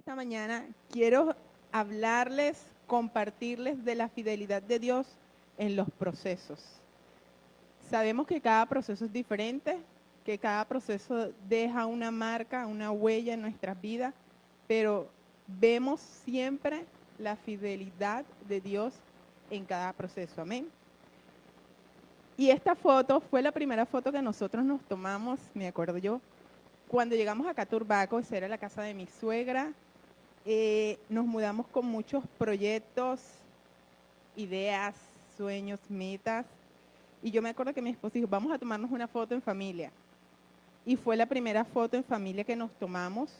esta mañana quiero hablarles, compartirles de la fidelidad de Dios en los procesos. Sabemos que cada proceso es diferente, que cada proceso deja una marca, una huella en nuestras vidas, pero vemos siempre la fidelidad de Dios en cada proceso. Amén. Y esta foto fue la primera foto que nosotros nos tomamos, me acuerdo yo, cuando llegamos acá a Turbaco. Esa era la casa de mi suegra. Nos mudamos con muchos proyectos, ideas, sueños, metas. Y yo me acuerdo que mi esposo dijo, vamos a tomarnos una foto en familia. Y fue la primera foto en familia que nos tomamos.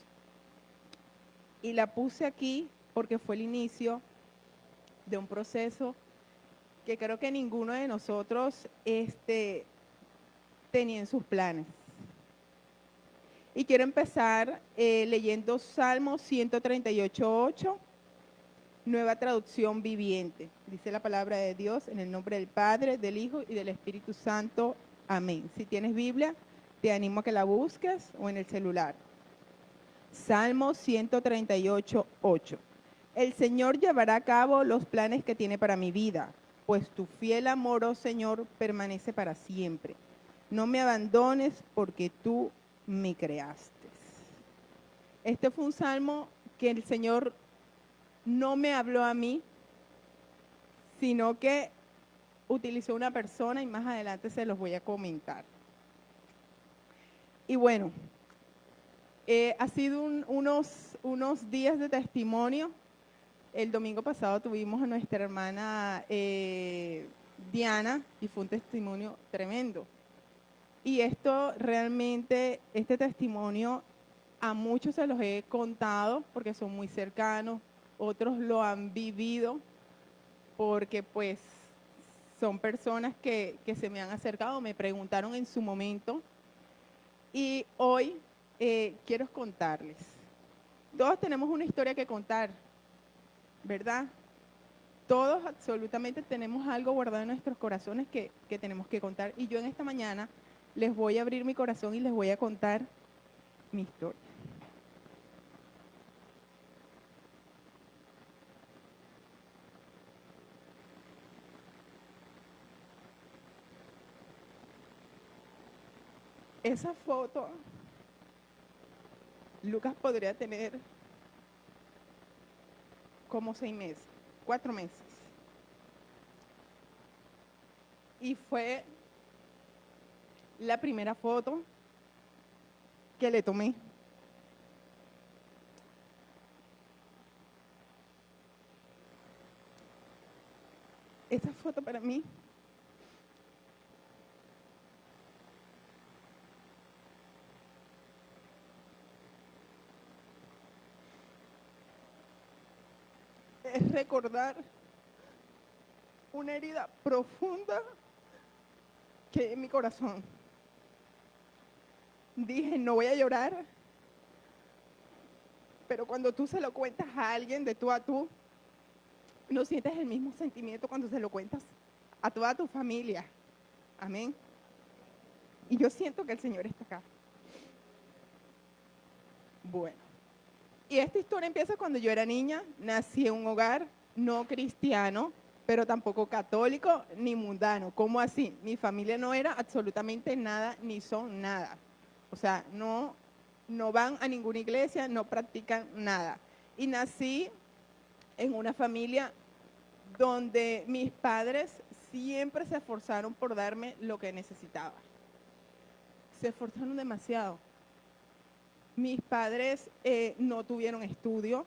Y la puse aquí porque fue el inicio de un proceso que creo que ninguno de nosotros tenía en sus planes. Y quiero empezar leyendo Salmo 138:8, nueva traducción viviente. Dice la palabra de Dios en el nombre del Padre, del Hijo y del Espíritu Santo. Amén. Si tienes Biblia, te animo a que la busques o en el celular. Salmo 138:8. El Señor llevará a cabo los planes que tiene para mi vida, pues tu fiel amor, oh Señor, permanece para siempre. No me abandones porque tú me creaste. Este fue un salmo que el Señor no me habló a mí, sino que utilizó una persona y más adelante se los voy a comentar. Y bueno, ha sido unos días de testimonio. El domingo pasado tuvimos a nuestra hermana Diana y fue un testimonio tremendo. Y esto realmente, este testimonio, a muchos se los he contado porque son muy cercanos, otros lo han vivido porque pues son personas que se me han acercado, me preguntaron en su momento. Y hoy quiero contarles. Todos tenemos una historia que contar, ¿verdad? Todos absolutamente tenemos algo guardado en nuestros corazones que tenemos que contar. Y yo en esta mañana les voy a abrir mi corazón y les voy a contar mi historia. Esa foto, Lucas podría tener como 6 meses, 4 meses. Y fue la primera foto que le tomé. Esta foto para mí es recordar una herida profunda que hay en mi corazón. Dije, no voy a llorar, pero cuando tú se lo cuentas a alguien de tú a tú, no sientes el mismo sentimiento cuando se lo cuentas a toda tu familia. Amén. Y yo siento que el Señor está acá. Bueno, y esta historia empieza cuando yo era niña, nací en un hogar no cristiano, pero tampoco católico ni mundano. ¿Cómo así? Mi familia no era absolutamente nada, ni son nada. O sea, no van a ninguna iglesia, no practican nada. Y nací en una familia donde mis padres siempre se esforzaron por darme lo que necesitaba. Se esforzaron demasiado. Mis padres no tuvieron estudio,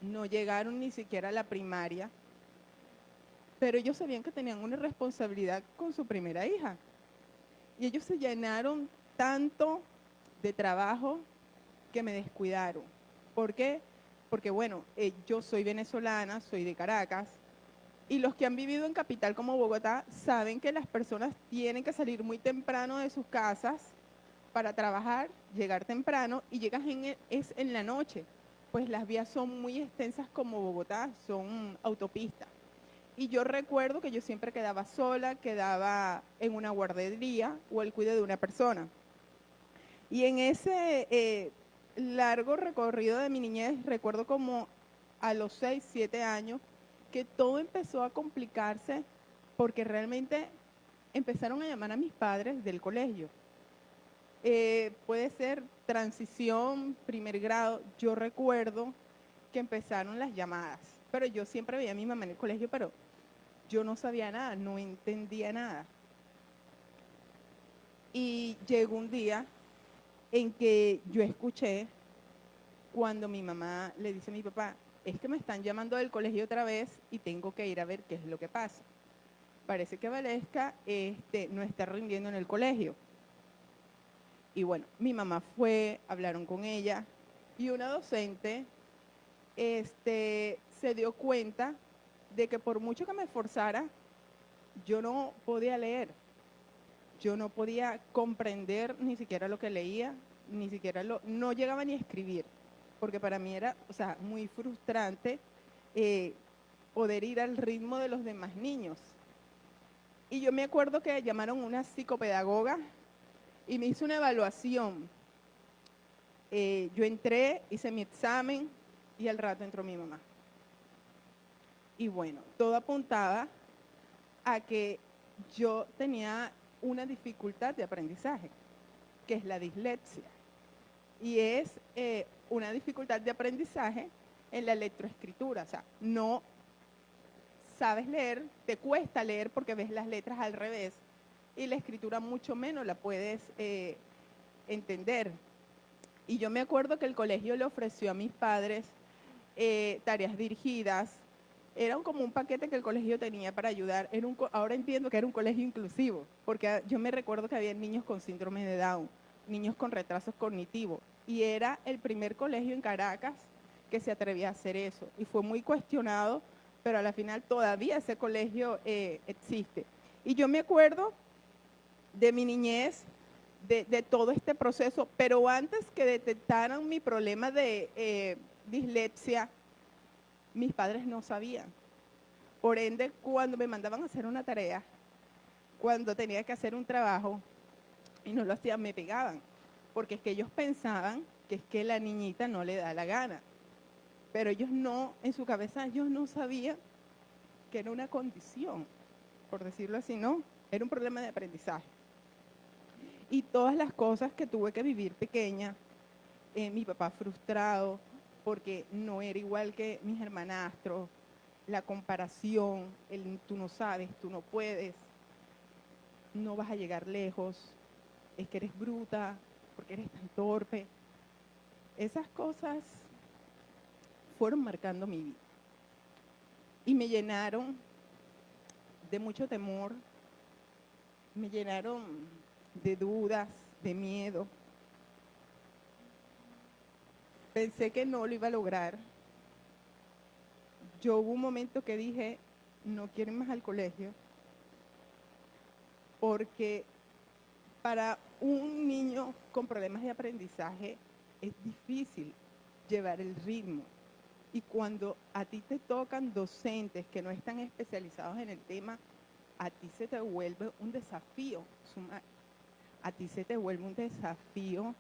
no llegaron ni siquiera a la primaria, pero ellos sabían que tenían una responsabilidad con su primera hija. Y ellos se llenaron tanto de trabajo que me descuidaron. ¿Por qué? Porque bueno, yo soy venezolana, soy de Caracas, y los que han vivido en capital como Bogotá saben que las personas tienen que salir muy temprano de sus casas para trabajar, llegar temprano y llegas es en la noche, pues las vías son muy extensas como Bogotá, son autopistas. Y yo recuerdo que yo siempre quedaba sola, quedaba en una guardería o el cuidado de una persona. Y en ese largo recorrido de mi niñez, recuerdo como a los 6, 7 años, que todo empezó a complicarse porque realmente empezaron a llamar a mis padres del colegio. Puede ser transición, primer grado. Yo recuerdo que empezaron las llamadas, pero yo siempre veía a mi mamá en el colegio, pero yo no sabía nada, no entendía nada. Y llegó un día en que yo escuché cuando mi mamá le dice a mi papá, es que me están llamando del colegio otra vez y tengo que ir a ver qué es lo que pasa. Parece que Valesca no está rindiendo en el colegio. Y bueno, mi mamá fue, hablaron con ella y una docente se dio cuenta de que por mucho que me esforzara, yo no podía leer, yo no podía comprender ni siquiera lo que leía, ni siquiera no llegaba ni a escribir, porque para mí era, o sea, muy frustrante eh, poder ir al ritmo de los demás niños. Y yo me acuerdo que llamaron una psicopedagoga y me hizo una evaluación. Yo entré, hice mi examen y al rato entró mi mamá. Y bueno, todo apuntaba a que yo tenía una dificultad de aprendizaje, que es la dislexia. Y es una dificultad de aprendizaje en la lectoescritura. O sea, no sabes leer, te cuesta leer porque ves las letras al revés y la escritura mucho menos la puedes entender. Y yo me acuerdo que el colegio le ofreció a mis padres tareas dirigidas. Era como un paquete que el colegio tenía para ayudar. Ahora entiendo que era un colegio inclusivo, porque yo me recuerdo que había niños con síndrome de Down, niños con retrasos cognitivos, y era el primer colegio en Caracas que se atrevía a hacer eso. Y fue muy cuestionado, pero a la final todavía ese colegio existe. Y yo me acuerdo de mi niñez, de todo este proceso, pero antes que detectaran mi problema de dislexia, mis padres no sabían. Por ende, cuando me mandaban a hacer una tarea, cuando tenía que hacer un trabajo y no lo hacían, me pegaban, porque es que ellos pensaban que es que la niñita no le da la gana. Pero ellos no, en su cabeza, ellos no sabían que era una condición, por decirlo así, no, era un problema de aprendizaje. Y todas las cosas que tuve que vivir pequeña, mi papá frustrado porque no era igual que mis hermanastros, la comparación, el tú no sabes, tú no puedes, no vas a llegar lejos, es que eres bruta, porque eres tan torpe. Esas cosas fueron marcando mi vida y me llenaron de mucho temor, me llenaron de dudas, de miedo. Pensé que no lo iba a lograr. Yo hubo un momento que dije, no quiero ir más al colegio, porque para un niño con problemas de aprendizaje es difícil llevar el ritmo. Y cuando a ti te tocan docentes que no están especializados en el tema, a ti se te vuelve un desafío. A ti se te vuelve un desafío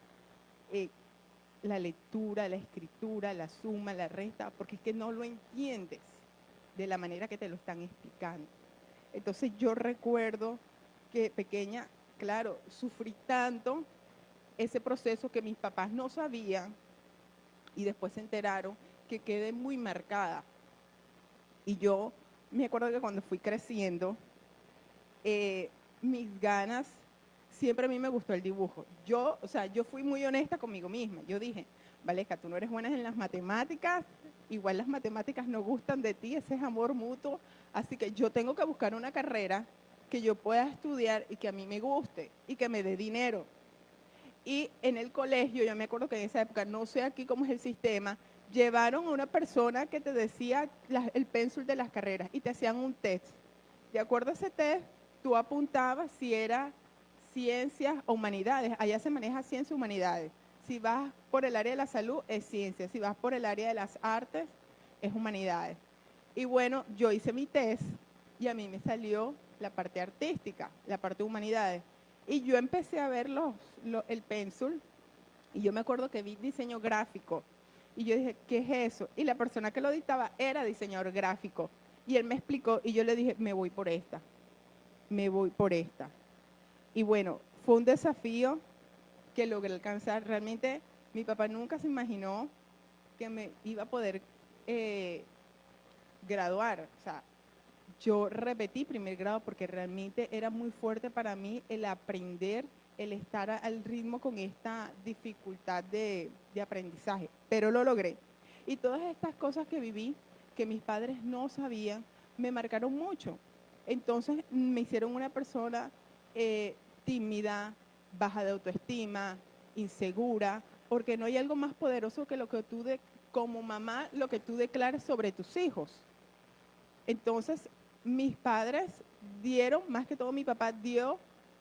la lectura, la escritura, la suma, la resta, porque es que no lo entiendes de la manera que te lo están explicando. Entonces yo recuerdo que pequeña, claro, sufrí tanto ese proceso que mis papás no sabían y después se enteraron, que quedé muy marcada. Y yo me acuerdo que cuando fui creciendo, mis ganas, siempre a mí me gustó el dibujo. Yo fui muy honesta conmigo misma. Yo dije, Valesca, tú no eres buena en las matemáticas, igual las matemáticas no gustan de ti, ese es amor mutuo, así que yo tengo que buscar una carrera que yo pueda estudiar y que a mí me guste y que me dé dinero. Y en el colegio, yo me acuerdo que en esa época, no sé aquí cómo es el sistema, llevaron a una persona que te decía el pénsul de las carreras y te hacían un test. De acuerdo a ese test, tú apuntabas si era ciencias o humanidades. Allá se maneja ciencias y humanidades. Si vas por el área de la salud, es ciencia. Si vas por el área de las artes, es humanidades. Y bueno, yo hice mi test y a mí me salió la parte artística, la parte de humanidades. Y yo empecé a ver el pénsul Y yo me acuerdo que vi diseño gráfico. Y yo dije, ¿qué es eso? Y la persona que lo dictaba era diseñador gráfico. Y él me explicó y yo le dije, me voy por esta, me voy por esta. Y bueno, fue un desafío que logré alcanzar. Realmente mi papá nunca se imaginó que me iba a poder graduar. O sea, yo repetí primer grado porque realmente era muy fuerte para mí el aprender, el estar al ritmo con esta dificultad de aprendizaje, pero lo logré. Y todas estas cosas que viví, que mis padres no sabían, me marcaron mucho. Entonces me hicieron una persona tímida, baja de autoestima, insegura, porque no hay algo más poderoso que lo que tú, como mamá, lo que tú declares sobre tus hijos. Entonces, mis padres dieron, más que todo mi papá dio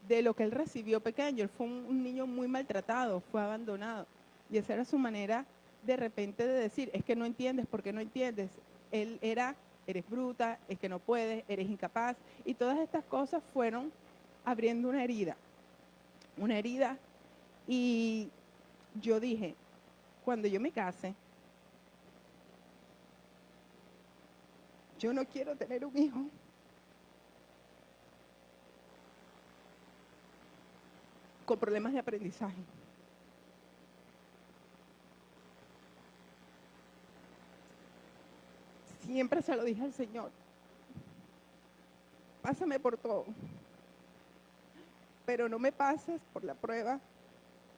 de lo que él recibió pequeño. Él fue un niño muy maltratado, fue abandonado. Y esa era su manera de repente de decir, es que no entiendes, ¿por qué no entiendes? Él era, eres bruta, es que no puedes, eres incapaz. Y todas estas cosas fueron abriendo una herida. Una herida. Y yo dije, cuando yo me case, yo no quiero tener un hijo con problemas de aprendizaje. Siempre se lo dije al Señor, pásame por todo, pero no me pases por la prueba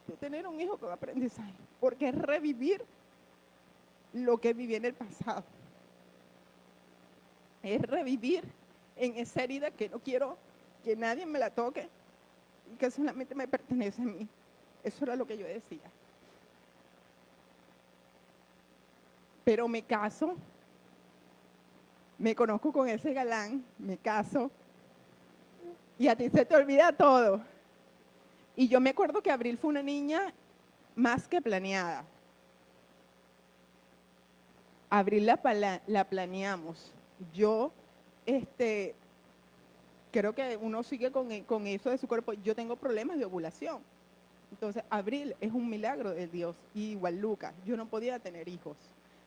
de tener un hijo con aprendizaje, porque es revivir lo que viví en el pasado. Es revivir en esa herida que no quiero que nadie me la toque y que solamente me pertenece a mí. Eso era lo que yo decía. Pero me caso, me conozco con ese galán, me caso y a ti se te olvida todo. Y yo me acuerdo que Abril fue una niña más que planeada. Abril la planeamos. Yo, creo que uno sigue con eso de su cuerpo. Yo tengo problemas de ovulación. Entonces, Abril es un milagro de Dios. Y igual Lucas, yo no podía tener hijos.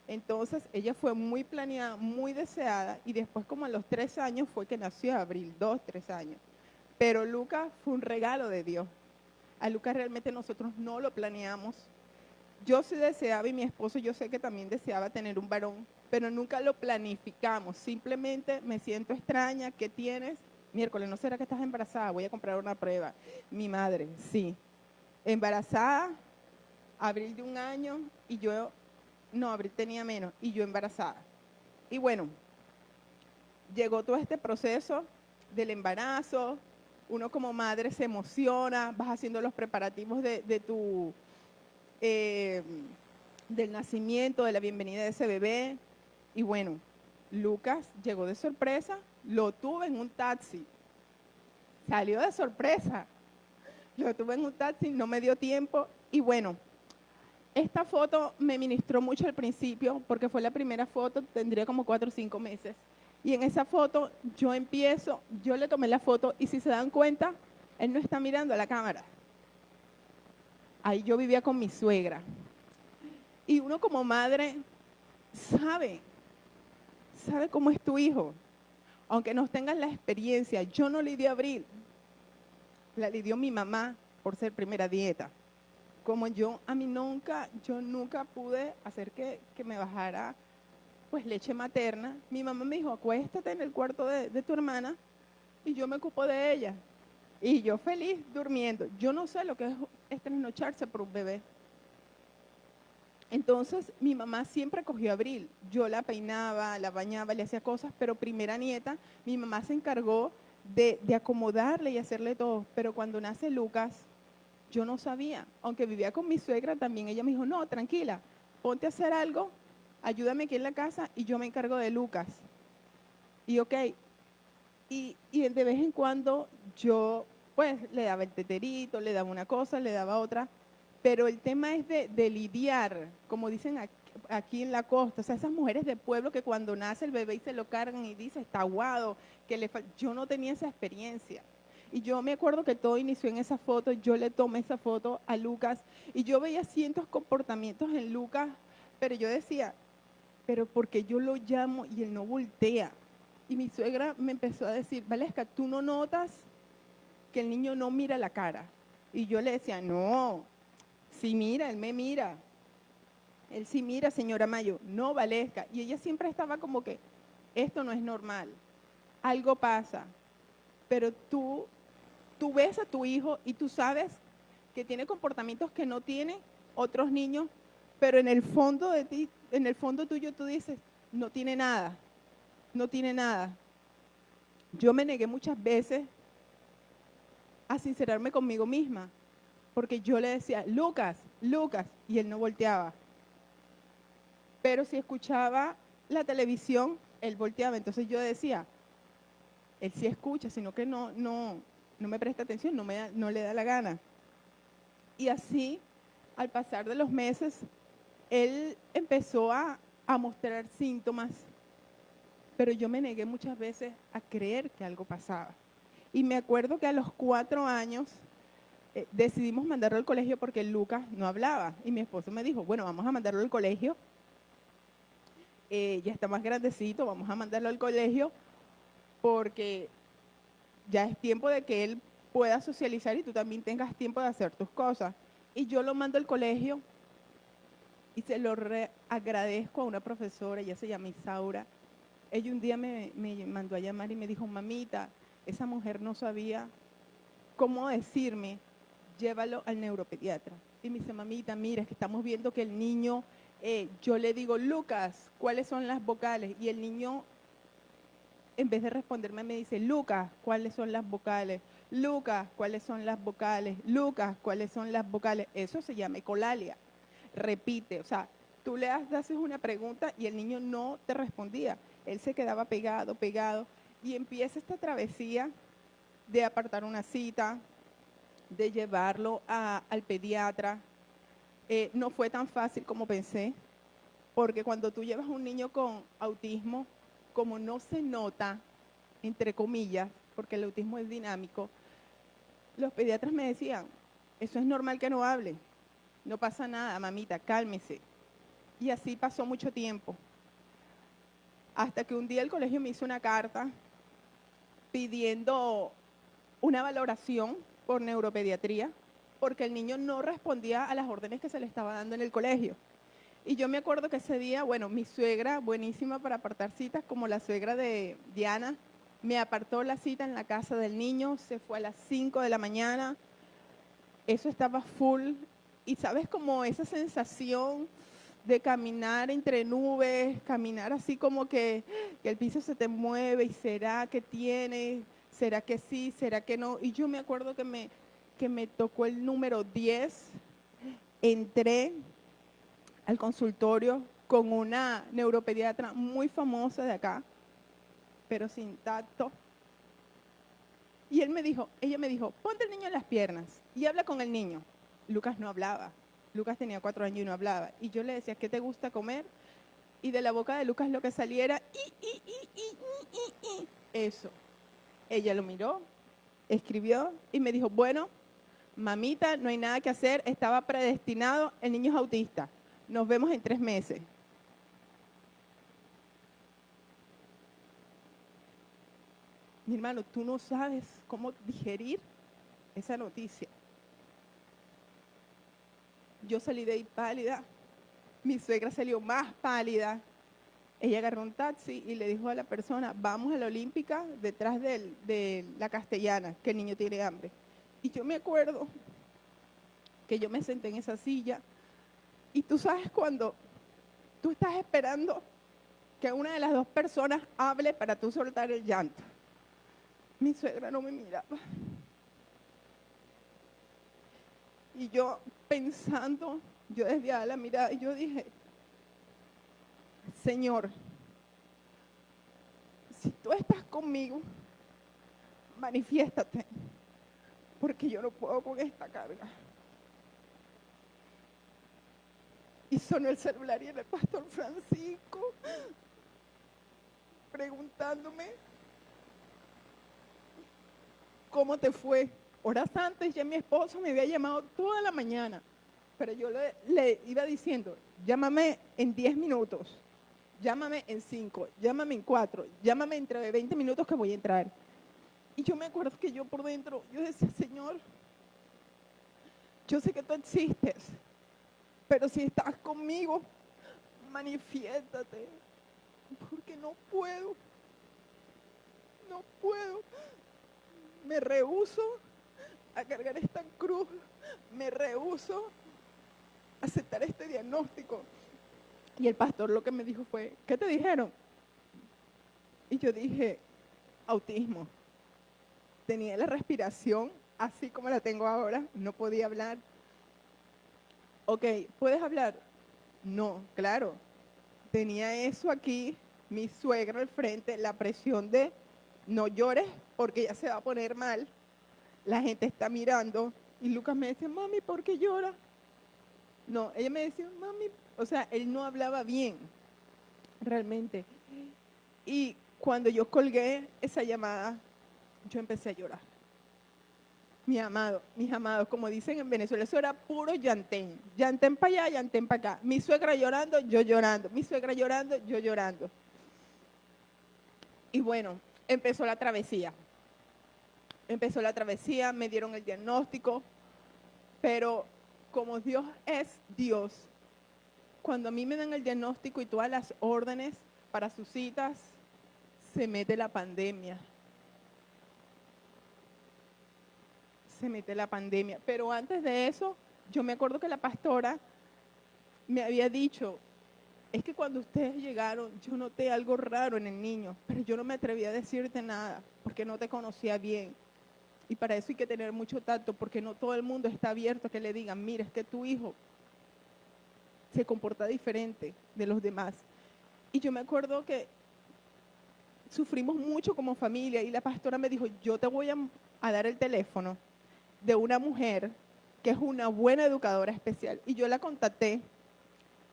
Entonces, ella fue muy planeada, muy deseada. Y después, como a los 3 años, fue que nació Abril, 2, 3 años. Pero Lucas fue un regalo de Dios. A Lucas realmente nosotros no lo planeamos. Yo sí deseaba, y mi esposo yo sé que también deseaba tener un varón, pero nunca lo planificamos. Simplemente me siento extraña, ¿qué tienes? Miércoles, ¿no será que estás embarazada? Voy a comprar una prueba. Mi madre, sí. Embarazada, Abril de 1 año, y yo, no, Abril tenía menos, y yo embarazada. Y bueno, llegó todo este proceso del embarazo, uno como madre se emociona, vas haciendo los preparativos de tu del nacimiento, de la bienvenida de ese bebé. Y bueno, Lucas llegó de sorpresa, lo tuve en un taxi, salió de sorpresa, lo tuve en un taxi, no me dio tiempo. Y bueno, esta foto me ministró mucho al principio porque fue la primera foto, tendría como 4 o 5 meses. Y en esa foto yo le tomé la foto y si se dan cuenta, él no está mirando a la cámara. Ahí yo vivía con mi suegra. Y uno como madre sabe cómo es tu hijo. Aunque no tengas la experiencia, yo no le di a Abril, la le dio mi mamá por ser primera dieta. Como yo nunca pude hacer que me bajara pues leche materna, mi mamá me dijo, acuéstate en el cuarto de tu hermana y yo me ocupo de ella. Y yo feliz durmiendo. Yo no sé lo que es trasnocharse por un bebé. Entonces, mi mamá siempre cogió a Abril. Yo la peinaba, la bañaba, le hacía cosas, pero primera nieta, mi mamá se encargó de acomodarle y hacerle todo. Pero cuando nace Lucas, yo no sabía. Aunque vivía con mi suegra también, ella me dijo, no, tranquila, ponte a hacer algo, ayúdame aquí en la casa y yo me encargo de Lucas. Y ok, y de vez en cuando yo, pues, le daba el teterito, le daba una cosa, le daba otra, pero el tema es de lidiar, como dicen aquí en la costa, o sea, esas mujeres de pueblo que cuando nace el bebé y se lo cargan y dice, está aguado, yo no tenía esa experiencia. Y yo me acuerdo que todo inició en esa foto, yo le tomé esa foto a Lucas y yo veía cientos comportamientos en Lucas, pero yo decía, pero ¿por qué yo lo llamo y él no voltea? Y mi suegra me empezó a decir, Valesca, ¿tú no notas que el niño no mira la cara? Y yo le decía, no, sí mira, él me mira. Él sí mira, señora Mayo, no Valesca. Y ella siempre estaba como que, esto no es normal, algo pasa. Pero tú ves a tu hijo y tú sabes que tiene comportamientos que no tienen otros niños, pero en el fondo de ti, en el fondo tuyo tú dices, no tiene nada, no tiene nada. Yo me negué muchas veces a sincerarme conmigo misma, porque yo le decía, Lucas, Lucas, y él no volteaba. Pero si escuchaba la televisión, él volteaba. Entonces yo decía, él sí escucha, sino que no me presta atención, no le da la gana. Y así, al pasar de los meses, él empezó a mostrar síntomas, pero yo me negué muchas veces a creer que algo pasaba. Y me acuerdo que a los 4 años decidimos mandarlo al colegio porque Lucas no hablaba. Y mi esposo me dijo, bueno, vamos a mandarlo al colegio. Ya está más grandecito, vamos a mandarlo al colegio porque ya es tiempo de que él pueda socializar y tú también tengas tiempo de hacer tus cosas. Y yo lo mando al colegio y se lo agradezco a una profesora, ella se llama Isaura. Ella un día me mandó a llamar y me dijo, mamita, esa mujer no sabía cómo decirme, llévalo al neuropediatra. Y me dice, mamita, mira, es que estamos viendo que el niño, yo le digo, Lucas, ¿cuáles son las vocales? Y el niño, en vez de responderme, me dice, Lucas, ¿cuáles son las vocales? Lucas, ¿cuáles son las vocales? Lucas, ¿cuáles son las vocales? Eso se llama ecolalia. Repite, o sea, tú le haces una pregunta y el niño no te respondía. Él se quedaba pegado, pegado, y empieza esta travesía de apartar una cita, de llevarlo al pediatra. No fue tan fácil como pensé, porque cuando tú llevas a un niño con autismo, como no se nota, entre comillas, porque el autismo es dinámico, los pediatras me decían, eso es normal que no hable, no pasa nada, mamita, cálmese. Y así pasó mucho tiempo, hasta que un día el colegio me hizo una carta pidiendo una valoración por neuropediatría, porque el niño no respondía a las órdenes que se le estaba dando en el colegio. Y yo me acuerdo que ese día, bueno, mi suegra, buenísima para apartar citas, como la suegra de Diana, me apartó la cita en la casa del niño, se fue a las 5 de la mañana, eso estaba full, y sabes como esa sensación de caminar entre nubes, caminar así como que el piso se te mueve y será que tiene, será que sí, será que no. Y yo me acuerdo que me tocó el número 10, entré al consultorio con una neuropediatra muy famosa de acá, pero sin tacto. Y ella me dijo, ponte el niño en las piernas y habla con el niño. Lucas no hablaba. Lucas tenía 4 años y no hablaba. Y yo le decía, ¿qué te gusta comer? Y de la boca de Lucas lo que saliera, eso. Ella lo miró, escribió y me dijo, bueno, mamita, no hay nada que hacer, estaba predestinado, el niño es autista. Nos vemos en 3 meses. Mi hermano, tú no sabes cómo digerir esa noticia. Yo salí de ahí pálida, mi suegra salió más pálida. Ella agarró un taxi y le dijo a la persona, vamos a la Olímpica detrás de la Castellana, que el niño tiene hambre. Y yo me acuerdo que yo me senté en esa silla y tú sabes cuando tú estás esperando que una de las dos personas hable para tú soltar el llanto. Mi suegra no me miraba. Y yo pensando, yo desviaba la mirada y yo dije, Señor, si tú estás conmigo, manifiéstate, porque yo no puedo con esta carga. Y sonó el celular y era el pastor Francisco preguntándome ¿cómo te fue? Horas antes ya mi esposo me había llamado toda la mañana, pero yo le iba diciendo, llámame en 10 minutos, llámame en 5, llámame en 4, llámame entre 20 minutos que voy a entrar. Y yo me acuerdo que yo por dentro, yo decía, Señor, yo sé que tú existes, pero si estás conmigo, manifiéstate, porque no puedo, no puedo. Me rehúso a cargar esta cruz, me rehúso a aceptar este diagnóstico. Y el pastor lo que me dijo fue, ¿qué te dijeron? Y yo dije, autismo. Tenía la respiración así como la tengo ahora, no podía hablar. Ok, ¿puedes hablar? No, claro. Tenía eso aquí, mi suegra al frente, la presión de no llores porque ya se va a poner mal. La gente está mirando y Lucas me decía, mami, ¿por qué llora? No, ella me decía, mami, o sea, él no hablaba bien, realmente. Y cuando yo colgué esa llamada, yo empecé a llorar. Mis amados, como dicen en Venezuela, eso era puro llantén. Llantén para allá, llantén para acá. Mi suegra llorando, yo llorando. Mi suegra llorando, yo llorando. Y bueno, empezó la travesía. Empezó la travesía, me dieron el diagnóstico, pero como Dios es Dios, cuando a mí me dan el diagnóstico y todas las órdenes para sus citas, se mete la pandemia. Se mete la pandemia. Pero antes de eso, yo me acuerdo que la pastora me había dicho, es que cuando ustedes llegaron, yo noté algo raro en el niño, pero yo no me atreví a decirte nada, porque no te conocía bien. Y para eso hay que tener mucho tacto, porque no todo el mundo está abierto a que le digan, mira, es que tu hijo se comporta diferente de los demás. Y yo me acuerdo que sufrimos mucho como familia y la pastora me dijo, yo te voy a dar el teléfono de una mujer que es una buena educadora especial. Y yo la contacté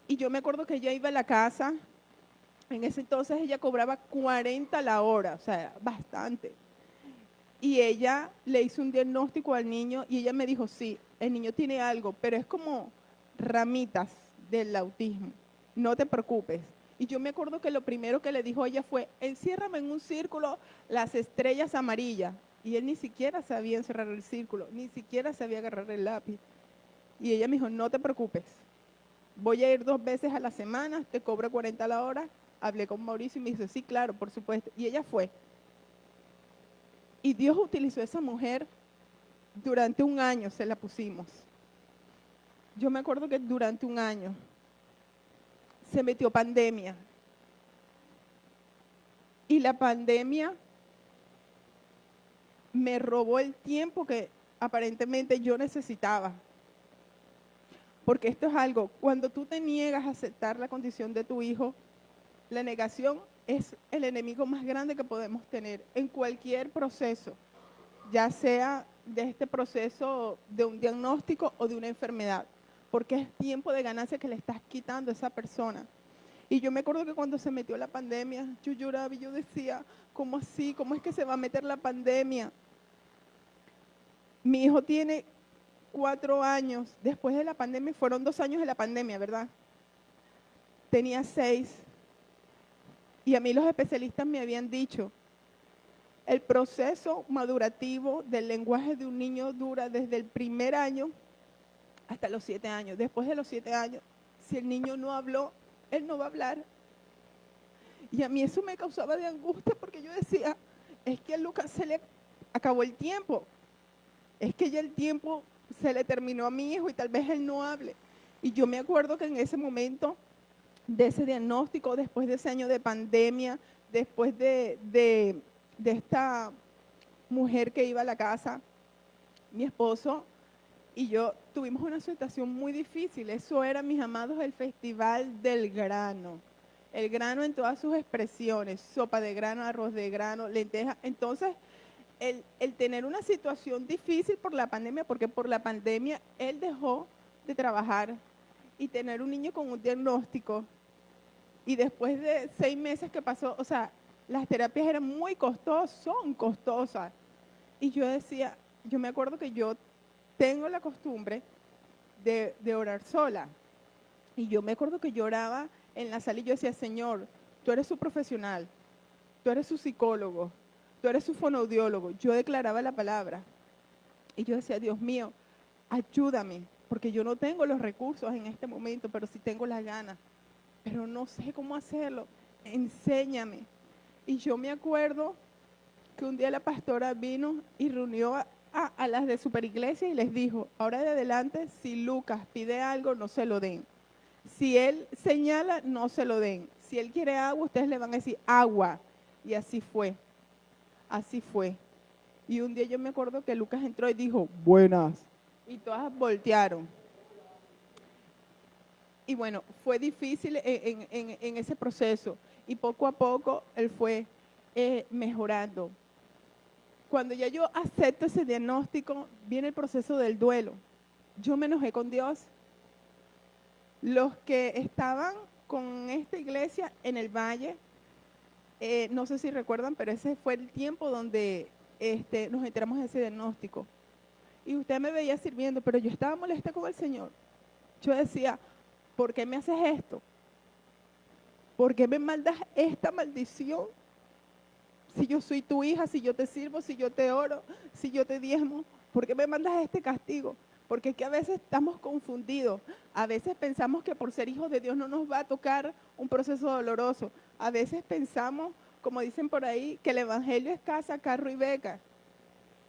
y yo me acuerdo que ella iba a la casa, en ese entonces ella cobraba 40 la hora, o sea, bastante. Y ella le hizo un diagnóstico al niño y ella me dijo, sí, el niño tiene algo, pero es como ramitas del autismo, no te preocupes. Y yo me acuerdo que lo primero que le dijo ella fue, enciérrame en un círculo las estrellas amarillas. Y él ni siquiera sabía encerrar el círculo, ni siquiera sabía agarrar el lápiz. Y ella me dijo, no te preocupes, voy a ir 2 veces a la semana, te cobro 40 la hora. Hablé con Mauricio y me dijo, sí, claro, por supuesto. Y ella fue. Y Dios utilizó a esa mujer durante un año, se la pusimos. Yo me acuerdo que durante un año se metió pandemia. Y la pandemia me robó el tiempo que aparentemente yo necesitaba. Porque esto es algo, cuando tú te niegas a aceptar la condición de tu hijo, la negación es el enemigo más grande que podemos tener en cualquier proceso, ya sea de este proceso de un diagnóstico o de una enfermedad, porque es tiempo de ganancia que le estás quitando a esa persona. Y yo me acuerdo que cuando se metió la pandemia, yo lloraba y yo decía, ¿cómo así? ¿Cómo es que se va a meter la pandemia? Mi hijo tiene 4 años, después de la pandemia, fueron 2 años de la pandemia, ¿verdad? Tenía 6. Y a mí los especialistas me habían dicho, el proceso madurativo del lenguaje de un niño dura desde el primer año hasta los 7 años. Después de los 7 años, si el niño no habló, él no va a hablar. Y a mí eso me causaba de angustia porque yo decía, es que a Lucas se le acabó el tiempo. Es que ya el tiempo se le terminó a mi hijo y tal vez él no hable. Y yo me acuerdo que en ese momento de ese diagnóstico, después de ese año de pandemia, después de esta mujer que iba a la casa, mi esposo y yo tuvimos una situación muy difícil. Eso era, mis amados, el Festival del Grano. El grano en todas sus expresiones, sopa de grano, arroz de grano, lentejas. Entonces, el tener una situación difícil por la pandemia, porque por la pandemia él dejó de trabajar y tener un niño con un diagnóstico. Y después de 6 meses que pasó, o sea, las terapias eran muy costosas, son costosas. Y yo decía, yo me acuerdo que yo tengo la costumbre de orar sola. Y yo me acuerdo que yo oraba en la sala y yo decía, Señor, tú eres su profesional, tú eres su psicólogo, tú eres su fonoaudiólogo. Yo declaraba la palabra. Y yo decía, Dios mío, ayúdame, porque yo no tengo los recursos en este momento, pero sí tengo las ganas. Pero no sé cómo hacerlo. Enséñame. Y yo me acuerdo que un día la pastora vino y reunió a las de Superiglesia y les dijo, ahora de adelante, si Lucas pide algo, no se lo den. Si él señala, no se lo den. Si él quiere agua, ustedes le van a decir agua. Y así fue, así fue. Y un día yo me acuerdo que Lucas entró y dijo, buenas. Y todas voltearon. Y bueno, fue difícil en ese proceso. Y poco a poco él fue mejorando. Cuando ya yo acepto ese diagnóstico, viene el proceso del duelo. Yo me enojé con Dios. Los que estaban con esta iglesia en el valle, no sé si recuerdan, pero ese fue el tiempo donde nos enteramos de ese diagnóstico. Y usted me veía sirviendo, pero yo estaba molesta con el Señor. Yo decía, ¿por qué me haces esto? ¿Por qué me mandas esta maldición? Si yo soy tu hija, si yo te sirvo, si yo te oro, si yo te diezmo, ¿por qué me mandas este castigo? Porque es que a veces estamos confundidos. A veces pensamos que por ser hijos de Dios no nos va a tocar un proceso doloroso. A veces pensamos, como dicen por ahí, que el evangelio es casa, carro y beca.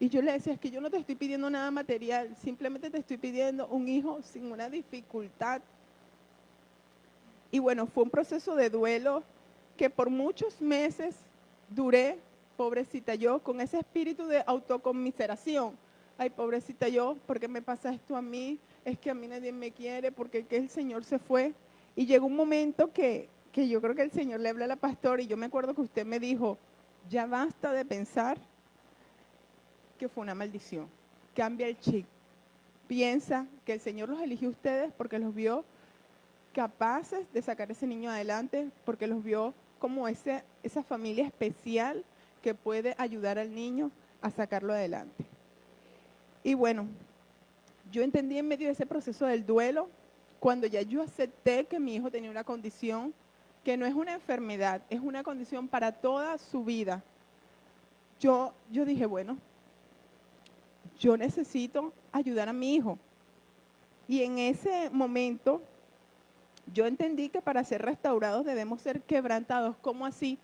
Y yo le decía, es que yo no te estoy pidiendo nada material, simplemente te estoy pidiendo un hijo sin una dificultad. Y bueno, fue un proceso de duelo que por muchos meses duré, pobrecita yo, con ese espíritu de autoconmiseración. Ay, pobrecita yo, ¿por qué me pasa esto a mí? Es que a mí nadie me quiere, porque que el Señor se fue. Y llegó un momento que yo creo que el Señor le habla a la pastora y yo me acuerdo que usted me dijo, ya basta de pensar que fue una maldición. Cambia el chip. Piensa que el Señor los eligió a ustedes porque los vio capaces de sacar a ese niño adelante, porque los vio como esa familia especial que puede ayudar al niño a sacarlo adelante. Y bueno, yo entendí en medio de ese proceso del duelo, cuando ya yo acepté que mi hijo tenía una condición que no es una enfermedad, es una condición para toda su vida. Yo dije, bueno, yo necesito ayudar a mi hijo. Y en ese momento yo entendí que para ser restaurados debemos ser quebrantados. ¿Cómo así?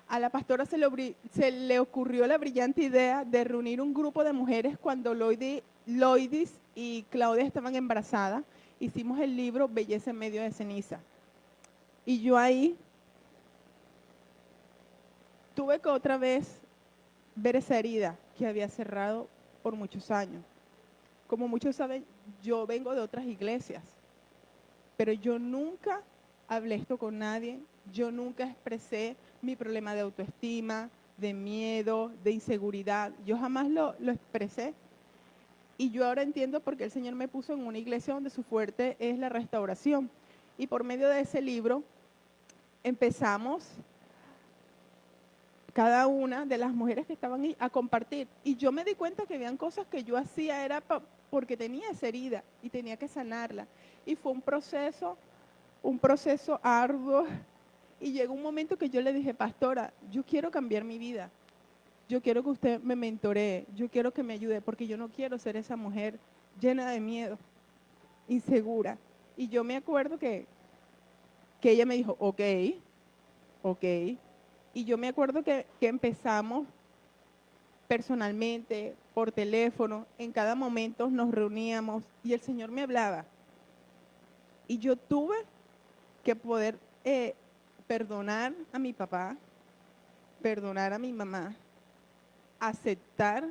A la pastora se le ocurrió la brillante idea de reunir un grupo de mujeres cuando Loidis y Claudia estaban embarazadas. Hicimos el libro Belleza en medio de ceniza. Y yo ahí tuve que otra vez ver esa herida que había cerrado por muchos años. Como muchos saben, yo vengo de otras iglesias, pero yo nunca hablé esto con nadie, yo nunca expresé mi problema de autoestima, de miedo, de inseguridad, yo jamás lo expresé. Y yo ahora entiendo por qué el Señor me puso en una iglesia donde su fuerte es la restauración. Y por medio de ese libro empezamos cada una de las mujeres que estaban ahí a compartir. Y yo me di cuenta que habían cosas que yo hacía era porque tenía esa herida y tenía que sanarla. Y fue un proceso arduo. Y llegó un momento que yo le dije, pastora, yo quiero cambiar mi vida. Yo quiero que usted me mentoree, yo quiero que me ayude, porque yo no quiero ser esa mujer llena de miedo, insegura. Y yo me acuerdo que ella me dijo, ok. Y yo me acuerdo que empezamos personalmente, por teléfono, en cada momento nos reuníamos y el Señor me hablaba. Y yo tuve que poder perdonar a mi papá, perdonar a mi mamá, aceptar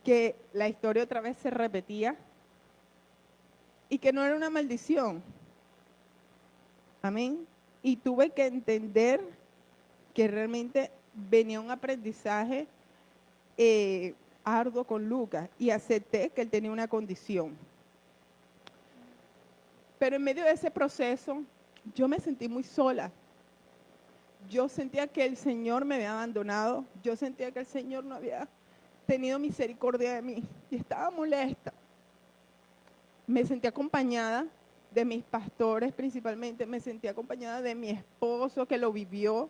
que la historia otra vez se repetía y que no era una maldición. Amén. Y tuve que entender que realmente venía un aprendizaje arduo con Lucas y acepté que él tenía una condición. Pero en medio de ese proceso, yo me sentí muy sola. Yo sentía que el Señor me había abandonado. Yo sentía que el Señor no había tenido misericordia de mí y estaba molesta. Me sentí acompañada de mis pastores principalmente, me sentí acompañada de mi esposo que lo vivió,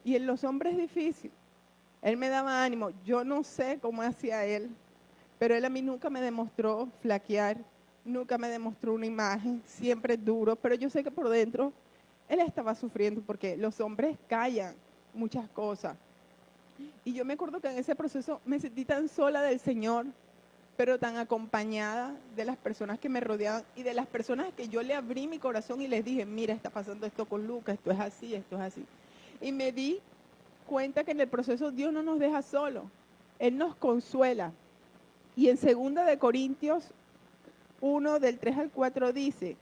y en los hombres es difícil. Él me daba ánimo, yo no sé cómo hacía él, pero él a mí nunca me demostró flaquear, nunca me demostró una imagen, siempre duro, pero yo sé que por dentro él estaba sufriendo porque los hombres callan muchas cosas. Y yo me acuerdo que en ese proceso me sentí tan sola del Señor, pero tan acompañada de las personas que me rodeaban y de las personas que yo le abrí mi corazón y les dije, mira, está pasando esto con Lucas, esto es así, esto es así. Y me di cuenta que en el proceso Dios no nos deja solos, Él nos consuela. Y en 2 Corintios 1, del 3 al 4 dice,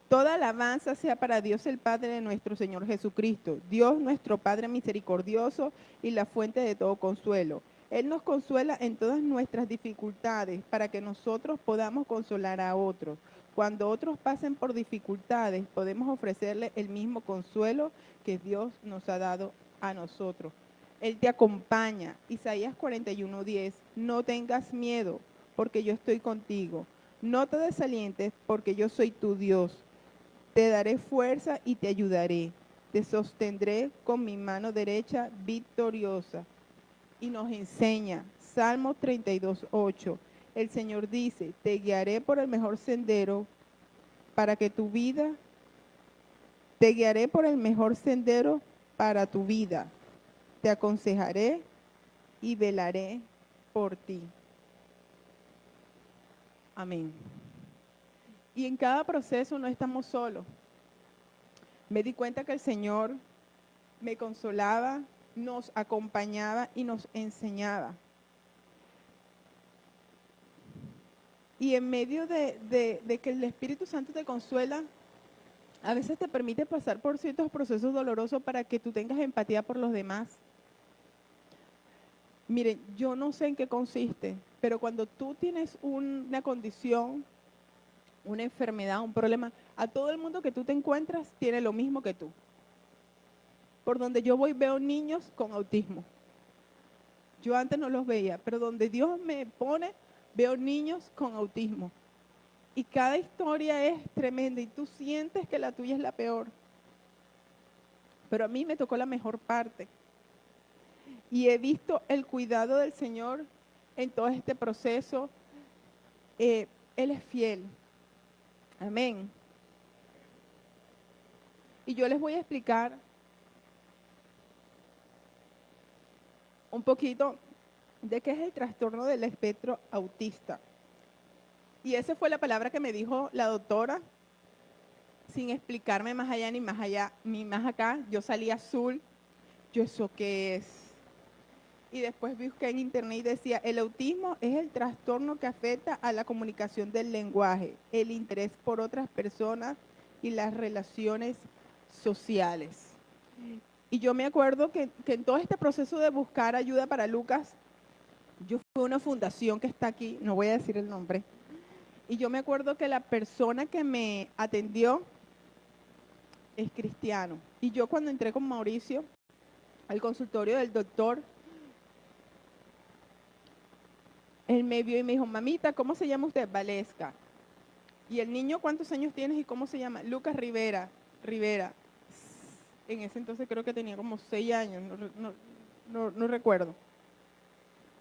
toda alabanza sea para Dios el Padre de nuestro Señor Jesucristo, Dios nuestro Padre misericordioso y la fuente de todo consuelo. Él nos consuela en todas nuestras dificultades para que nosotros podamos consolar a otros. Cuando otros pasen por dificultades, podemos ofrecerle el mismo consuelo que Dios nos ha dado a nosotros. Él te acompaña. Isaías 41:10, no tengas miedo, porque yo estoy contigo. No te desalientes, porque yo soy tu Dios. Te daré fuerza y te ayudaré. Te sostendré con mi mano derecha victoriosa. Y nos enseña, Salmo 32:8. El Señor dice, te guiaré por el mejor sendero para que tu vida, te guiaré por el mejor sendero para tu vida. Te aconsejaré y velaré por ti. Amén. Y en cada proceso no estamos solos. Me di cuenta que el Señor me consolaba, nos acompañaba y nos enseñaba. Y en medio de que el Espíritu Santo te consuela, a veces te permite pasar por ciertos procesos dolorosos para que tú tengas empatía por los demás. Miren, yo no sé en qué consiste, pero cuando tú tienes una condición, una enfermedad, un problema, a todo el mundo que tú te encuentras tiene lo mismo que tú. Por donde yo voy veo niños con autismo. Yo antes no los veía, pero donde Dios me pone, veo niños con autismo. Y cada historia es tremenda y tú sientes que la tuya es la peor. Pero a mí me tocó la mejor parte. Y he visto el cuidado del Señor en todo este proceso. Él es fiel. Amén. Y yo les voy a explicar un poquito de qué es el trastorno del espectro autista. Y esa fue la palabra que me dijo la doctora, sin explicarme más allá ni más allá, ni más acá. Yo salí azul. Yo, ¿eso qué es? Y después busqué en internet y decía, el autismo es el trastorno que afecta a la comunicación del lenguaje, el interés por otras personas y las relaciones sociales. Y yo me acuerdo que en todo este proceso de buscar ayuda para Lucas, yo fui a una fundación que está aquí, no voy a decir el nombre, y yo me acuerdo que la persona que me atendió es cristiano. Y yo cuando entré con Mauricio al consultorio del doctor, él me vio y me dijo, mamita, ¿cómo se llama usted? Valesca. ¿Y el niño cuántos años tienes y cómo se llama? Lucas Rivera. Rivera. En ese entonces creo que tenía como 6 años, no recuerdo.